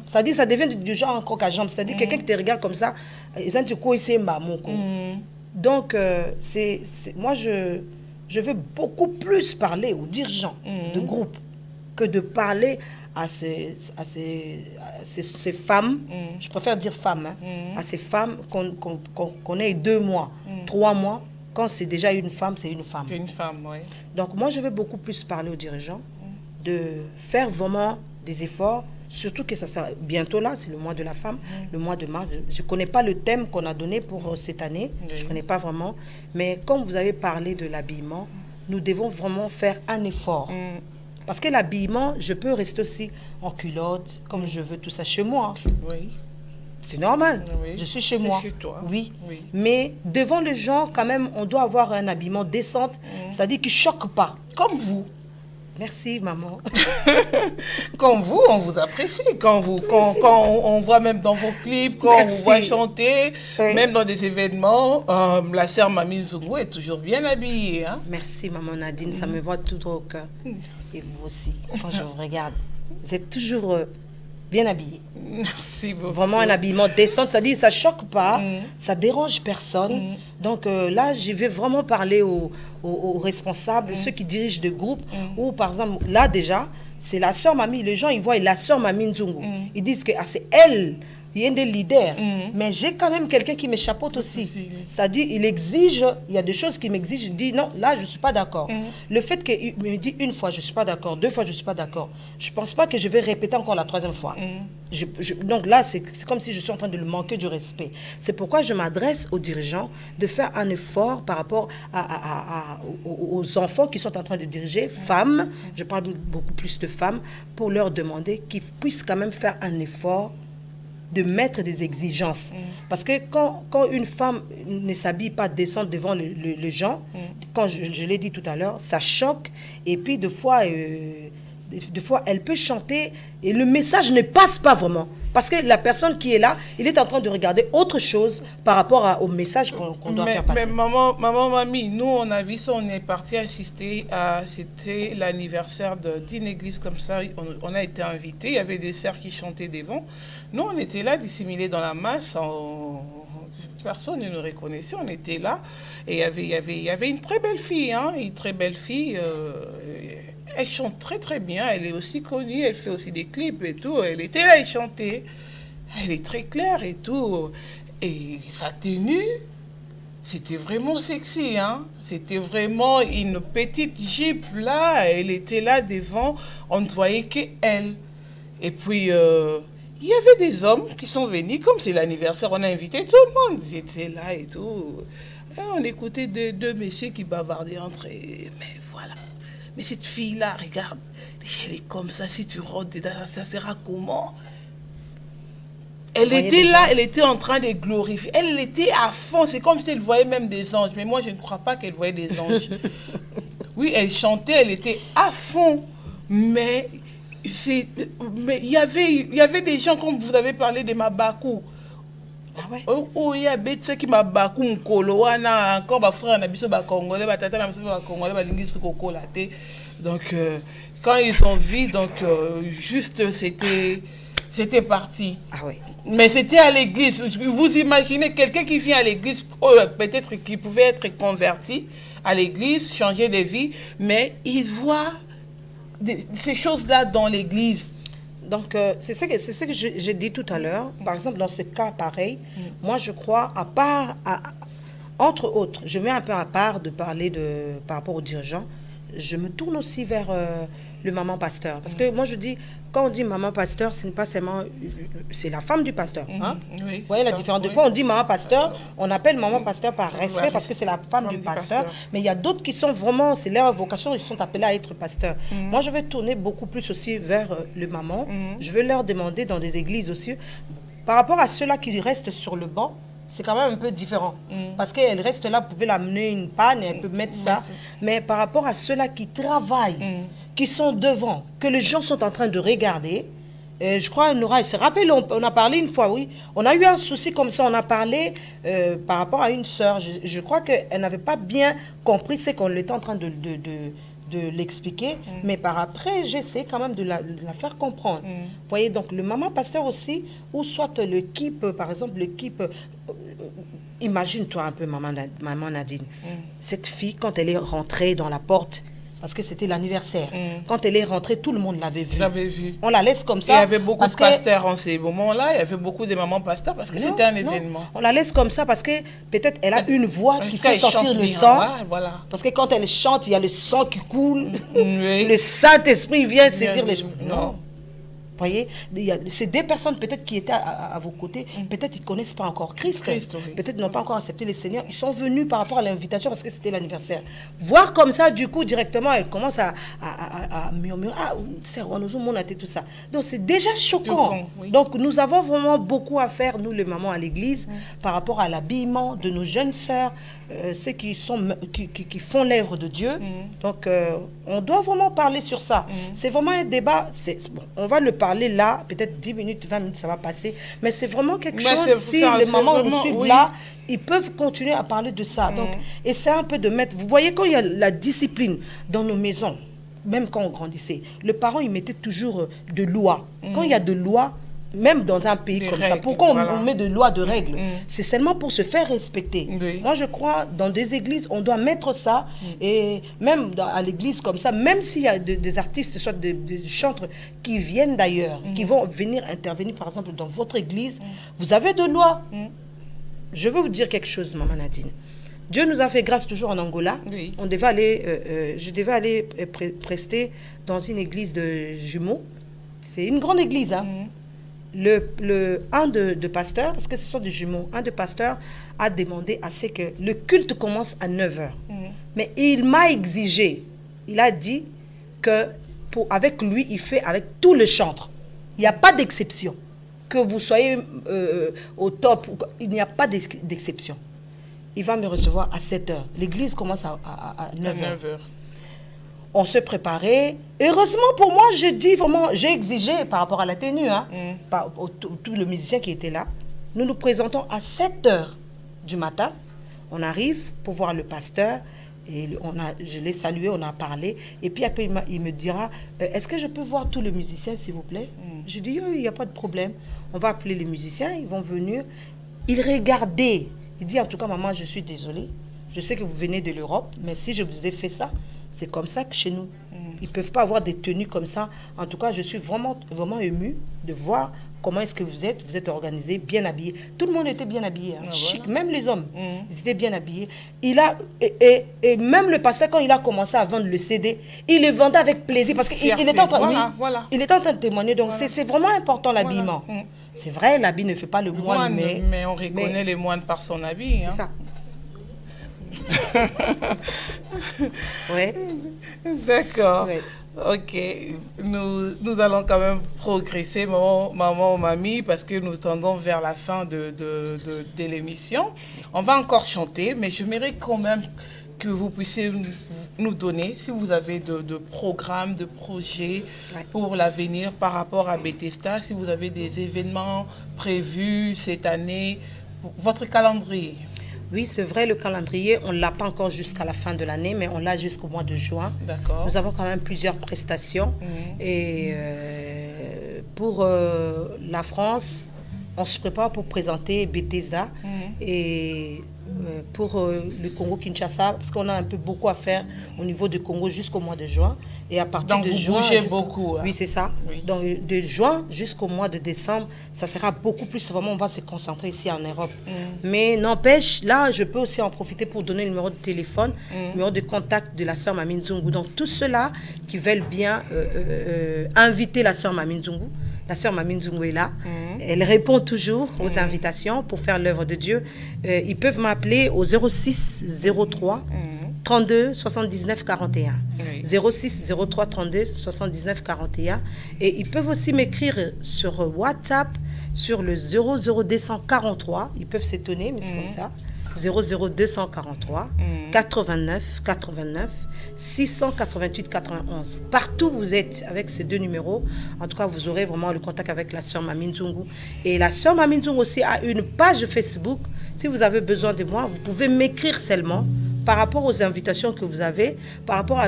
C'est-à-dire, ça devient du genre en croc à jambe. C'est-à-dire, quelqu'un qui te regarde comme ça, donc, moi, je veux beaucoup plus parler aux dirigeants de groupe que de parler à ces femmes, je préfère dire femmes, hein, à ces femmes qu'on ait 2 mois, 3 mois, quand c'est déjà une femme, c'est une femme. C'est une femme, oui. Donc, moi, je veux beaucoup plus parler aux dirigeants de faire vraiment des efforts, surtout que ça sera bientôt là, c'est le mois de la femme, le mois de mars. Je ne connais pas le thème qu'on a donné pour cette année, je ne connais pas vraiment, mais comme vous avez parlé de l'habillement, nous devons vraiment faire un effort Parce que l'habillement, je peux rester aussi en culotte, comme je veux, tout ça chez moi. Oui. C'est normal. Oui. Je suis chez moi. Chez toi. Oui. Oui. Mais devant les gens, quand même, on doit avoir un habillement décent, c'est-à-dire qui ne choque pas. Comme vous. Merci, maman. Comme vous, on vous apprécie. Quand on voit même dans vos clips, quand on vous voit chanter, même dans des événements, la sœur Mamie Nzungu est toujours bien habillée. Hein? Merci, maman Nadine. Ça me voit tout droit au cœur. Et vous aussi, quand je vous regarde, vous êtes toujours bien habillée. Merci beaucoup. Vraiment un habillement décent, c'est-à-dire ça ne choque pas, ça dérange personne. Donc là, je vais vraiment parler aux responsables, ceux qui dirigent des groupes, ou par exemple, là déjà, c'est la sœur Mamie, les gens ils voient la sœur Mamie Nzungu. Ils disent que c'est elle, il y a des leaders. Mais j'ai quand même quelqu'un qui me chapeaute aussi. C'est-à-dire, il exige, il y a des choses qui m'exigent, je dis non, là je ne suis pas d'accord. Le fait qu'il me dit une fois, je ne suis pas d'accord, deux fois, je ne suis pas d'accord, je ne pense pas que je vais répéter encore la troisième fois. Donc là, c'est comme si je suis en train de lui manquer du respect. C'est pourquoi je m'adresse aux dirigeants de faire un effort par rapport aux enfants qui sont en train de diriger, femmes, je parle beaucoup plus de femmes, pour leur demander qu'ils puissent quand même faire un effort de mettre des exigences. Parce que quand une femme ne s'habille pas décente devant les gens, quand je l'ai dit tout à l'heure, ça choque. Et puis, des fois, elle peut chanter et le message ne passe pas vraiment. Parce que la personne qui est là, il est en train de regarder autre chose par rapport au message qu'on doit faire passer. Mais mamie, nous, on a vu ça, on est parti assister à, c'était l'anniversaire d'une église comme ça, on a été invités, il y avait des sœurs qui chantaient devant. Nous, on était là, dissimulés dans la masse, personne ne nous reconnaissait, on était là, et il y avait une très belle fille, hein, une très belle fille, elle chante très très bien, elle est aussi connue, elle fait aussi des clips et tout, elle était là, elle chantait, elle est très claire et tout, et sa tenue, c'était vraiment sexy, hein, c'était vraiment une petite jupe là, elle était là devant, on ne voyait qu'elle, et puis il y avait des hommes qui sont venus, comme c'est l'anniversaire, on a invité tout le monde, ils étaient là et tout, et on écoutait deux messieurs qui bavardaient entre eux, mais voilà. Mais cette fille-là, regarde, elle est comme ça, si tu rentres dedans, ça sera comment? Elle était là, elle était en train de glorifier. Elle était à fond, c'est comme si elle voyait même des anges. Mais moi, je ne crois pas qu'elle voyait des anges. Oui, elle chantait, elle était à fond. Mais il y avait des gens, comme vous avez parlé de Mabakou. Ah ouais. Oh, il y a des gens qui m'a bakou nkolo wana encore ba frère na biso ba congolais ba tata na biso ba congolais ba lingi sukoko la té. Donc quand ils ont vu, donc juste c'était parti. Ah ouais. Mais c'était à l'église. Vous imaginez quelqu'un qui vient à l'église, peut-être qui pouvait être converti à l'église, changer de vie, mais il voit ces choses-là dans l'église. Donc, c'est ce que j'ai dit tout à l'heure. Par exemple, dans ce cas pareil, moi, je crois, entre autres, je mets un peu à part de parler par rapport aux dirigeants, je me tourne aussi vers le maman pasteur. Parce que moi, je dis, quand on dit maman pasteur, ce n'est pas seulement... C'est la femme du pasteur. Hein? Oui, vous voyez la différence? Des fois, on dit maman pasteur, on appelle maman pasteur par respect parce que c'est la femme du pasteur. Mais il y a d'autres qui sont vraiment... C'est leur vocation, ils sont appelés à être pasteurs. Moi, je vais tourner beaucoup plus aussi vers le maman. Je vais leur demander dans des églises aussi, par rapport à ceux-là qui restent sur le banc, c'est quand même un peu différent. Parce qu'elle reste là, vous pouvez l'amener une panne et elle peut mettre ça. Mais par rapport à ceux-là qui travaillent, qui sont devant, que les gens sont en train de regarder, je crois, Nora, se rappelle, on a parlé une fois, oui. On a eu un souci comme ça, on a parlé par rapport à une sœur. Je crois qu'elle n'avait pas bien compris ce qu'on était en train de l'expliquer, mais par après, j'essaie quand même de la faire comprendre. Vous voyez, donc le maman pasteur aussi, ou soit l'équipe, par exemple, l'équipe... Imagine-toi un peu, maman Nadine. Cette fille, quand elle est rentrée dans la porte, parce que c'était l'anniversaire, quand elle est rentrée, tout le monde l'avait vue. On la laisse comme ça. Il y avait beaucoup de pasteurs en ces moments-là, il y avait beaucoup de mamans pasteurs parce que c'était un événement. On la laisse comme ça parce que peut-être elle a une voix qui fait sortir le sang. Voilà. Parce que quand elle chante, il y a le sang qui coule. Le Saint-Esprit vient saisir les gens. Non. voyez, c'est des personnes peut-être qui étaient à vos côtés, peut-être ils ne connaissent pas encore Christ, oui. peut-être n'ont pas encore accepté le Seigneur. Ils sont venus par rapport à l'invitation parce que c'était l'anniversaire. Voir comme ça, du coup, directement, elle commence à murmurer, ah, c'est on a tout ça. Donc c'est déjà choquant. Oui. Donc nous avons vraiment beaucoup à faire, nous les mamans à l'église, par rapport à l'habillement de nos jeunes sœurs, ceux qui font l'œuvre de Dieu. Donc on doit vraiment parler sur ça. C'est vraiment un débat, bon, on va le parler là, peut-être 10 minutes, 20 minutes, ça va passer, mais c'est vraiment quelque chose, si les mamans nous suivent là, ils peuvent continuer à parler de ça. Donc, et c'est un peu de mettre, vous voyez, quand il y a la discipline dans nos maisons, même quand on grandissait, le parent, il mettait toujours de loi. Quand il y a de loi, même dans un pays comme ça, pourquoi on met de lois, de règles? C'est seulement pour se faire respecter. Moi, je crois, dans des églises, on doit mettre ça, et même à l'église comme ça, même s'il y a des artistes, soit des chantres qui viennent d'ailleurs, qui vont venir intervenir, par exemple, dans votre église, vous avez de lois. Je veux vous dire quelque chose, Maman Nadine. Dieu nous a fait grâce toujours en Angola. On devait aller, je devais aller prester dans une église de jumeaux. C'est une grande église, hein. Un de pasteurs, parce que ce sont des jumeaux, un de pasteurs a demandé à ce que le culte commence à 9h. Mais il m'a exigé, il a dit que avec lui, il fait avec tout le chantre. Il n'y a pas d'exception. Que vous soyez au top, il n'y a pas d'exception. Il va me recevoir à 7h. L'église commence à 9h. On se préparait. Heureusement pour moi, je dis vraiment, j'ai exigé par rapport à la tenue, hein, tout le musicien qui était là. Nous nous présentons à 7h du matin. On arrive pour voir le pasteur. Et je l'ai salué, on a parlé. Et puis après, il me dira, est-ce que je peux voir tous les musiciens, s'il vous plaît? Je dis, il n'y a pas de problème. On va appeler les musiciens, ils vont venir. Il regardait. Il dit, en tout cas, maman, je suis désolée. Je sais que vous venez de l'Europe, mais si je vous ai fait ça, c'est comme ça que chez nous. Ils ne peuvent pas avoir des tenues comme ça. En tout cas, je suis vraiment, vraiment émue de voir comment est-ce que vous êtes organisés, bien habillés. Tout le monde était bien habillé, hein, chic, même les hommes, ils étaient bien habillés. Et même le pasteur, quand il a commencé à vendre le CD, il le vendait avec plaisir parce qu'il était en train, il était en train de témoigner. Donc c'est vraiment important l'habillement. C'est vrai, l'habit ne fait pas le moine, mais on reconnaît les moines par son habit. Hein. C'est ça. Oui. D'accord. Oui. Ok. Nous allons quand même progresser, maman, mamie, parce que nous tendons vers la fin de l'émission. On va encore chanter, mais j'aimerais quand même que vous puissiez nous donner, si vous avez de programmes, de projets pour l'avenir par rapport à Bethesda, si vous avez des événements prévus cette année, votre calendrier. Oui, c'est vrai, le calendrier, on ne l'a pas encore jusqu'à la fin de l'année, mais on l'a jusqu'au mois de juin. D'accord. Nous avons quand même plusieurs prestations. Et pour la France, on se prépare pour présenter Bethesda. Et pour le Congo-Kinshasa, parce qu'on a un peu beaucoup à faire au niveau du Congo jusqu'au mois de juin. Et à partir de juin... Donc vous bougez beaucoup. Hein. Oui, c'est ça. Oui. Donc de juin jusqu'au mois de décembre, ça sera beaucoup plus, vraiment, on va se concentrer ici en Europe. Mais n'empêche, là, je peux aussi en profiter pour donner le numéro de téléphone, le numéro de contact de la sœur Mamie Nzungu. Donc tous ceux-là qui veulent bien inviter la sœur Mamie Nzungu, la sœur Mamie Nzungu est là. Elle répond toujours aux invitations pour faire l'œuvre de Dieu. Ils peuvent m'appeler au 06 03 32 79 41. 06 03 32 79 41. Et ils peuvent aussi m'écrire sur WhatsApp sur le 00243. Ils peuvent s'étonner, mais c'est comme ça. 00243 89 89 688 91. Partout où vous êtes avec ces deux numéros, en tout cas, vous aurez vraiment le contact avec la sœur Mamie Nzungu. Et la sœur Mamie Nzungu aussi a une page Facebook. Si vous avez besoin de moi, vous pouvez m'écrire seulement par rapport aux invitations que vous avez, par rapport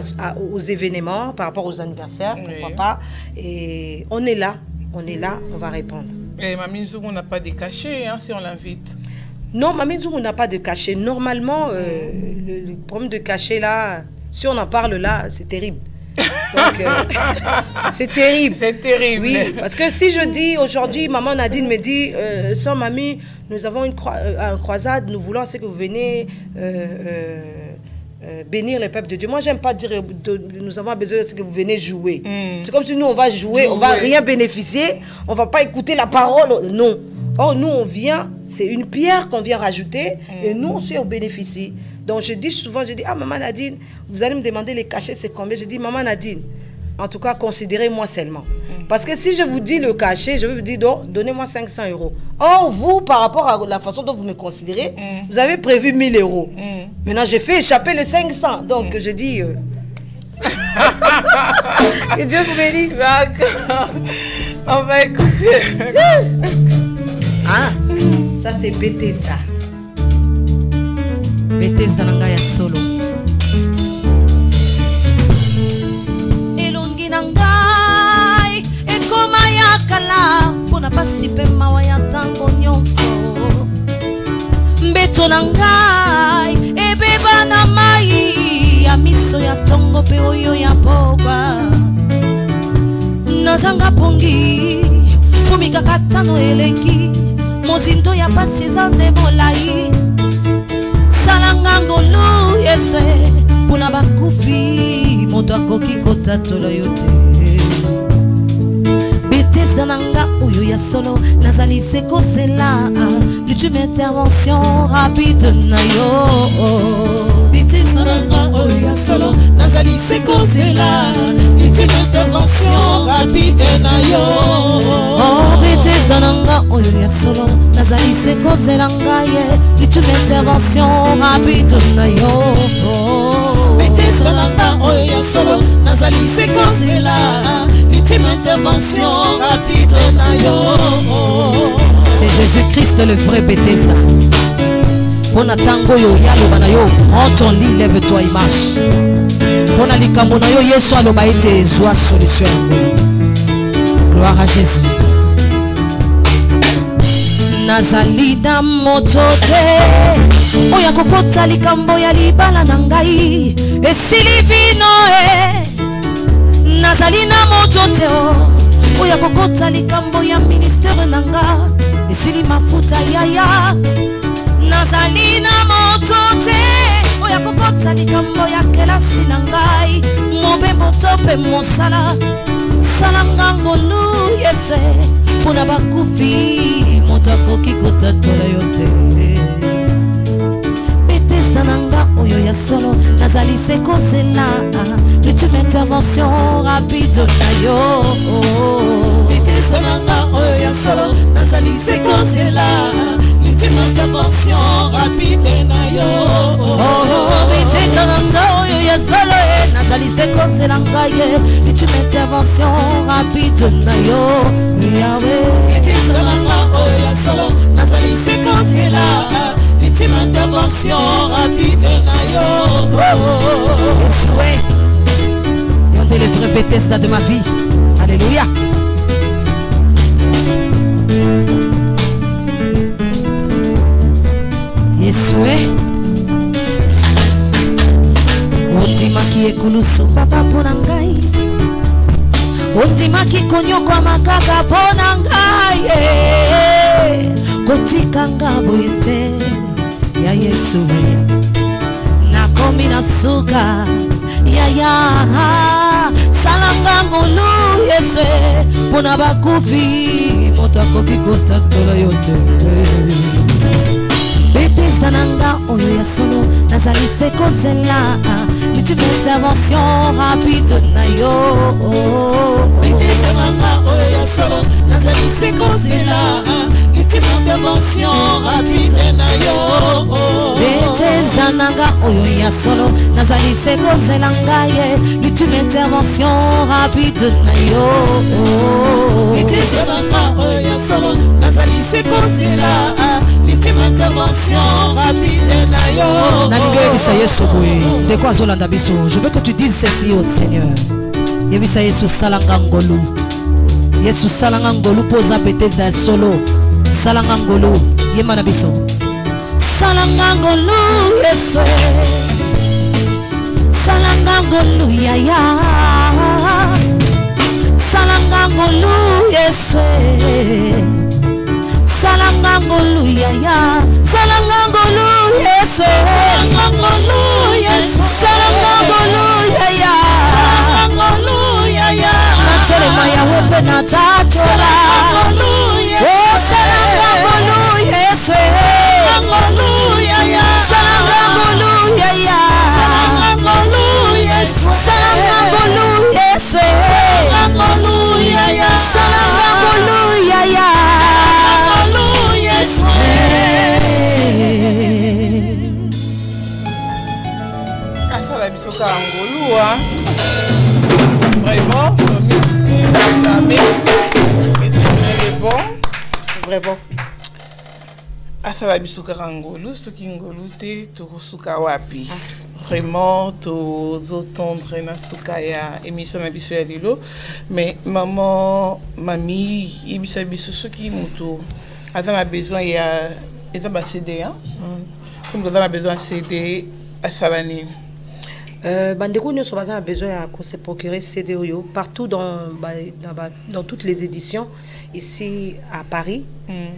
aux événements, par rapport aux anniversaires, pourquoi pas. Et on est là, on va répondre. Et Mamie Nzungu n'a pas de cachet, hein, si on l'invite. Non, Mamie Nzungu n'a pas de cachet. Normalement, le problème de cachet, là, si on en parle là, c'est terrible. Donc, c'est terrible. C'est terrible. Oui, parce que si je dis aujourd'hui, maman Nadine me dit, sœur Mamie, nous avons une croisade, nous voulons que vous venez bénir le peuple de Dieu. Moi, j'aime pas dire nous avons besoin de ce que vous venez jouer. C'est comme si nous, on va jouer, on va rien bénéficier, on va pas écouter la parole. Non. Or, nous, on vient, c'est une pierre qu'on vient rajouter et nous aussi, on bénéficie. Donc, je dis souvent, ah, maman Nadine, vous allez me demander les cachets, c'est combien? Je dis, maman Nadine, en tout cas, considérez-moi seulement. Parce que si je vous dis le cachet, je vais vous dire, donc, donnez-moi 500 €. Or, vous, par rapport à la façon dont vous me considérez, vous avez prévu 1000 €. Maintenant, j'ai fait échapper le 500. Donc, je dis... que Dieu vous bénisse. D'accord. On va écouter. Ah, ça c'est Bethesda. Bethesda nanga solo. Elongi nangai ekoma yakala pona pasi pe mawa ya tango nyonso. Mbeto nangai ebeba na mai ya miso ya tongo pe oyo ya boba. Nazanga pongi kumika katano eleki mozindo ya pasi zande molai. Salangangolo yeswe puna bakufi moto akoki kotatola yote. Bethesda nanga oyo ya solo nazali seko zela l'ultime intervention rapide na yo. Bethesda nanga oyo ya solo nazali seko zela l'ultime intervention rapide na yo. Oh Bethesda nanga oyo ya solo nazali seko zela ngaye l'ultime intervention rapide na yo. Bethesda nanga oyo ya solo nazali seko zela l'ultime intervention rapide na yo. C'est Jésus-Christ le vrai Bethesda. Pona tango yo yaloba na yo, prends ton lit, lève-toi et marche. Pona likambo na yo Yesu aloba ete zwa solution. Gloire à Jésus. Nazali na motote oya kokota likambo ya libala na ngai esili vino nazali na motote oya kokota likambo ya ministère nanga esili mafuta yaya. Nazali na motote oya kokota likambo ya kelasi na ngai mobembo tope mosala salanga ngolu yese puna bakufi moto akoki kotatola yote. Bethesda nanga oyo ya solo nazali seko zela l'ultime intervention rapide na yo. Bethesda nanga oyo ya solo nazali seko zela l'ultime intervention rapide na yo. Bethesda nanga oyo ya solo nazali seko zela ngaye l'ultime intervention rapide na yo. Yahweh. Bethesda nanga oyo ya solo nazali seko zela l'ultime intervention rapide na yo. Yeshua, yon est le vrai Bethesda de ma vie. Alléluia. Yeshua, otimaki ekulusu papa pona ngai, otimaki konyokwa makaka pona ngai, kotika ngabo yete ya Yesu nakomi na suka yaya salanga ngolu Yesu pona bakufi moto akoki kotatola yote. Bethesda nanga oyo ya solo nazali seko zela l'ultime intervention rapide na yo. Bethesda nanga oyo ya solo nazali seko zela l'ultime intervention rapide na yo. Bethesda nanga oyo ya solo nazali seko zela ngaye l'ultime intervention rapide na yo. Bethesda nanga oyo ya solo nazali seko zela l'ultime intervention rapide na yo. Nalinga yebisa Yesu boye de quoi zolanda biso. Je veux que tu dises ceci au Seigneur. Yebisa Yesu salanga ngolu. Yesu salanga ngolu poza Bethesda solo. Salanga ngolu yema na biso. Salanga ngolu Yesu. Salanga ngolu yaya. Salanga ngolu Yesu. Salanga ngolu yaya. Salanga ngolu Yesu. Natelema ya wepe na tatola. Oh, salanga ngolu Yesu. Salanga ngolu ya. Salanga ngolu Yesu. Salanga ngolu Yesu. Salanga ngolu ya. Yesu. Asala bisoka ngolua. Vraiment, vraiment. Asala bisoka ngolu, soki ngolu te tosuka wapi. Vraiment, tous tendre na suka ya émission na biso ya lilo. Mais maman, mamie, ibisa biso soki muto. Azan a besoin ya eza ba CD hein. Comme vous avez besoin de CD à Salani. Bandeko nyonso baza besoin de se procurer CD oyo partout dans toutes les éditions ici à Paris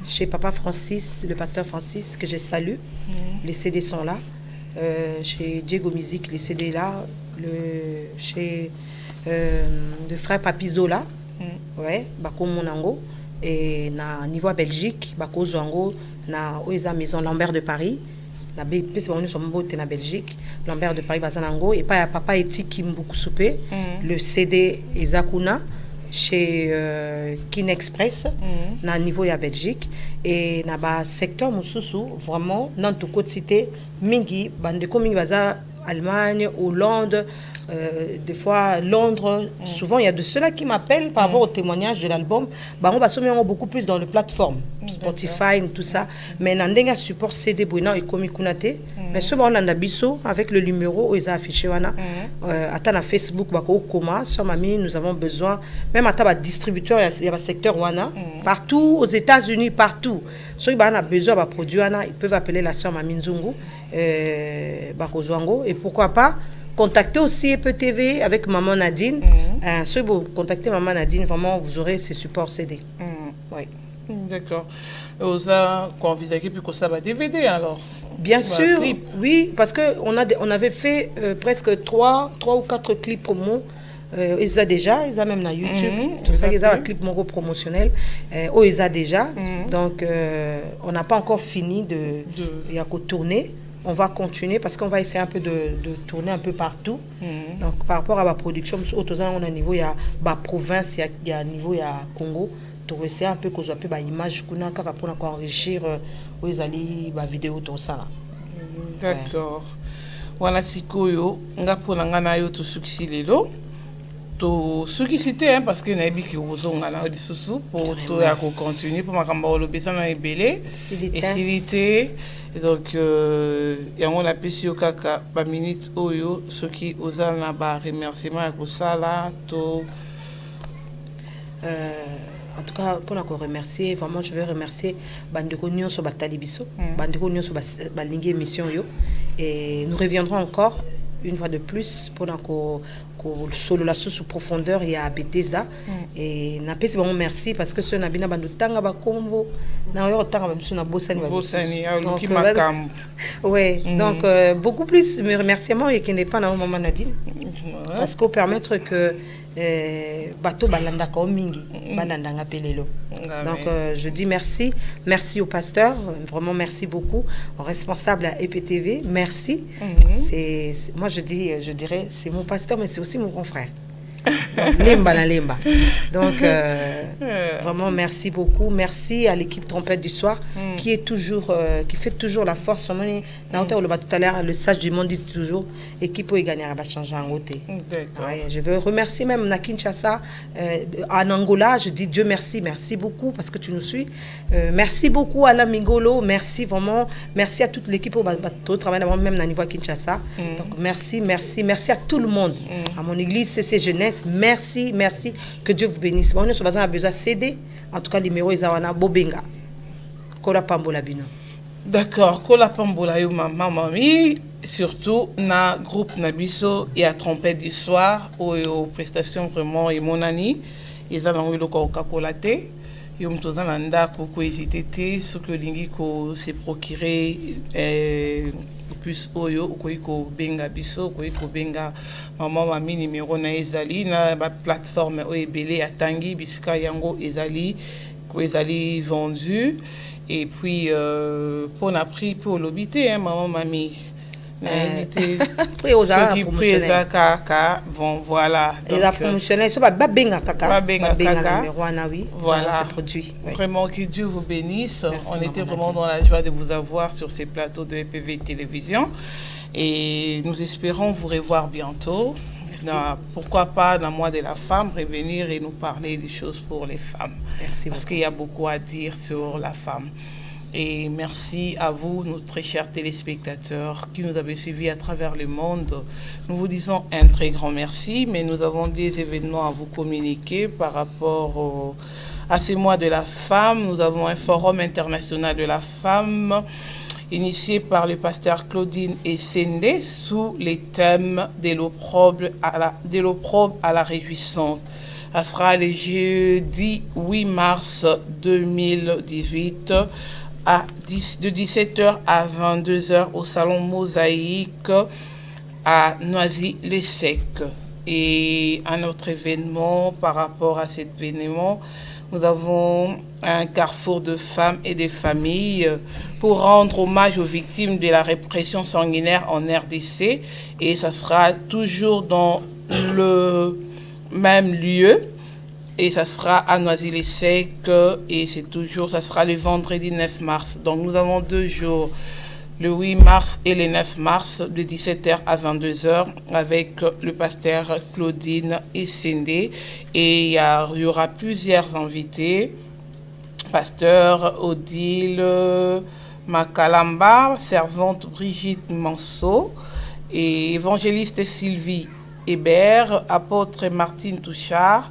chez Papa Francis, le pasteur Francis que je salue. Les CD sont là. Chez Diego Musique, les CD là. Chez le frère Papizola, ouais, Bako Monango. Et na niveau à Belgique, Bako Zongo, na Oeza Maison Lambert de Paris. Na Belgique, Lambert de Paris Bazanango et pas Papa Eti Kimbuku Soupé, le CD Ezakuna chez Kin Express na niveau à Belgique et na ba secteur Moussousou vraiment dans tout côté cité mingi bande ko mingi baza Allemagne, Hollande, des fois Londres. Souvent, il y a de ceux-là qui m'appellent par rapport au témoignage de l'album. Bah, on va se mettre beaucoup plus dans les plateformes, Spotify, tout ça. Mais on a un support CD et Komikunate. Mais ce on a biso avec le numéro où ils ont affiché. Attends, à Facebook, sur Mami, nous avons besoin. Même à distributeur, il y a un secteur Wana. Partout, aux États-Unis, partout. Ceux qui ont besoin de produire, ils peuvent appeler la soeur Mami Nzungu, et pourquoi pas contactez aussi EPTV avec Maman Nadine. Si vous contactez Maman Nadine, vraiment, vous aurez ses supports CD. Oui. D'accord. Vous avez convié pour ça va DVD alors? Bien sûr, oui, parce qu'on avait fait presque 3 ou 4 clips promo. Ils ont déjà, ils ont même sur YouTube, tout ça, ils ont un clip promotionnel. Ils ont déjà, donc on n'a pas encore fini de tourner. On va continuer parce qu'on va essayer un peu de tourner un peu partout. Donc par rapport à la production, on a un niveau, il y a la province, il y a un niveau, il y a Congo. Donc essayer un peu qu'on soit peu image pour enrichir les vidéos tout ça. D'accord. Voilà si koyo, nga pour ngana yo to succès lelo. To succès parce que na biki ozonga na di susu pour to ya ko continuer pour makamba o lobesa na ebele et silité. Donc yango na pesi yo kaka ba minute oyo soki ozana ba remerciement ya kosala to en tout cas, pour nous remercier, vraiment, je veux remercier Bandeko Nyonso Batalibiso, Bandeko Nyonso Balingi émission yo, et nous reviendrons encore une fois de plus pour nous solo la sous profondeur il y a Bethesda et na pesi bon merci parce que ce nabina bandu tanga ba kombo na yo tanga ba msuna bosani luki makam ouais donc beaucoup plus mes remerciements et qui n'est pas na maman Nadine parce qu'on permettre que bateau balanda ko mingi balanda nga pelelo. Donc je dis merci au pasteur, vraiment merci beaucoup au responsable à EPTV, merci. C'est moi je dirais c'est mon pasteur mais c'est aussi mon confrère. Donc, lemba na lemba. Donc vraiment merci beaucoup, merci à l'équipe Trompette du soir qui est toujours qui fait toujours la force. On a tout à l'heure le sage du monde dit toujours équipe pour gagner va changer en côté. Je veux remercier même na Kinshasa en Angola, je dis Dieu merci beaucoup parce que tu nous suis. Merci beaucoup à la Mingolo, merci vraiment, merci à toute l'équipe pour travailler même à niveau à Kinshasa. Donc merci à tout le monde, à mon église CC Jeunesse. Merci, que Dieu vous bénisse. On a besoin de CD, en tout cas, le numéro est à Bobenga. Kola Pambola Bino. D'accord, Kola Pambola yo maman, surtout, na groupe Nabiso et à Trompette du soir, aux prestations vraiment et mon ami, ils ont eu le Coca-Cola. yo mtoza na ndako ko hésiter ce que lingi ko se procurer plus oyo koyi ko benga biso koyi ko benga mama mami numéro na ezali na ba plateforme o ebele atangi bisika yango ezali ko ezali vendu et puis pour na prix pour l'obité hein maman mami prix aux promotionnels bon voilà donc la promotionnelle ça va benga kaka numéro ana oui voilà ces produits vraiment que Dieu vous bénisse. Merci, on était vraiment Nadine. dans la joie de vous avoir sur ces plateaux de EPV Télévision et nous espérons vous revoir bientôt. Pourquoi pas dans le mois de la femme revenir et nous parler des choses pour les femmes. Merci parce qu'il y a beaucoup à dire sur la femme. Et merci à vous, nos très chers téléspectateurs qui nous avez suivis à travers le monde. Nous vous disons un très grand merci, mais nous avons des événements à vous communiquer par rapport à ce mois de la femme. Nous avons un forum international de la femme initié par le pasteur Claudine Essende sous les thèmes de l'opprobre à la réjouissance. Ça sera le jeudi 8 mars 2018 de 17h à 22h au salon Mosaïque à Noisy-le-Sec. Et un autre événement par rapport à cet événement, nous avons un carrefour de femmes et de familles pour rendre hommage aux victimes de la répression sanguinaire en RDC. Et ça sera toujours dans le même lieu. Et ça sera à Noisy-le-Sec et c'est toujours, ça sera le vendredi 9 mars. Donc nous avons 2 jours, le 8 mars et le 9 mars, de 17h à 22h avec le pasteur Claudine Essende. Et il y aura plusieurs invités, pasteur Odile Makalamba, servante Brigitte Manceau et évangéliste Sylvie Hébert, apôtre Martine Touchard,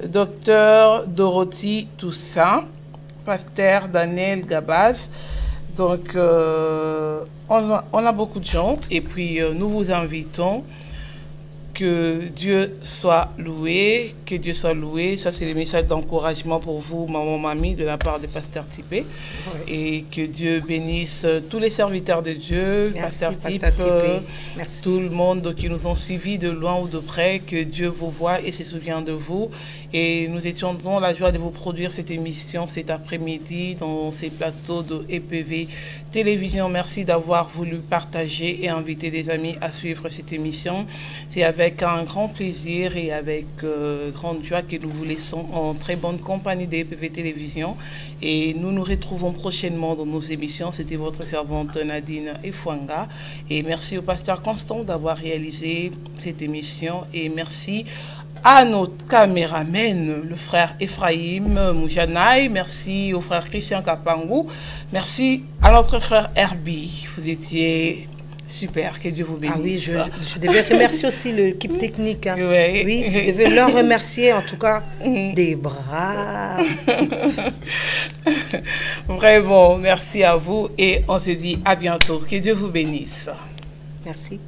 docteur Dorothy Toussaint, pasteur Daniel Gabaz. Donc, on a beaucoup de gens et puis nous vous invitons. Que Dieu soit loué, que Dieu soit loué. Ça, c'est le message d'encouragement pour vous, maman, mamie, de la part de Pasteur Tipé. Oui. Et que Dieu bénisse tous les serviteurs de Dieu, Pasteur Tipé, tout le monde qui nous ont suivis de loin ou de près. Que Dieu vous voit et se souvient de vous. Et nous étions dans la joie de vous produire cette émission cet après-midi dans ces plateaux de EPV Télévision. Merci d'avoir voulu partager et inviter des amis à suivre cette émission. C'est avec un grand plaisir et avec grande joie que nous vous laissons en très bonne compagnie d'EPV Télévision. Et nous nous retrouvons prochainement dans nos émissions. C'était votre servante Nadine Efwanga. Et merci au pasteur Constant d'avoir réalisé cette émission. Et merci à notre caméraman, le frère Ephraim Moujanaï. Merci au frère Christian Kapangou. Merci à notre frère Herbie. Vous étiez super. Que Dieu vous bénisse. Ah oui, je devais remercier aussi l'équipe technique. Hein. Oui, je devais leur remercier, en tout cas, des bras. Vraiment, merci à vous et on se dit à bientôt. Que Dieu vous bénisse. Merci.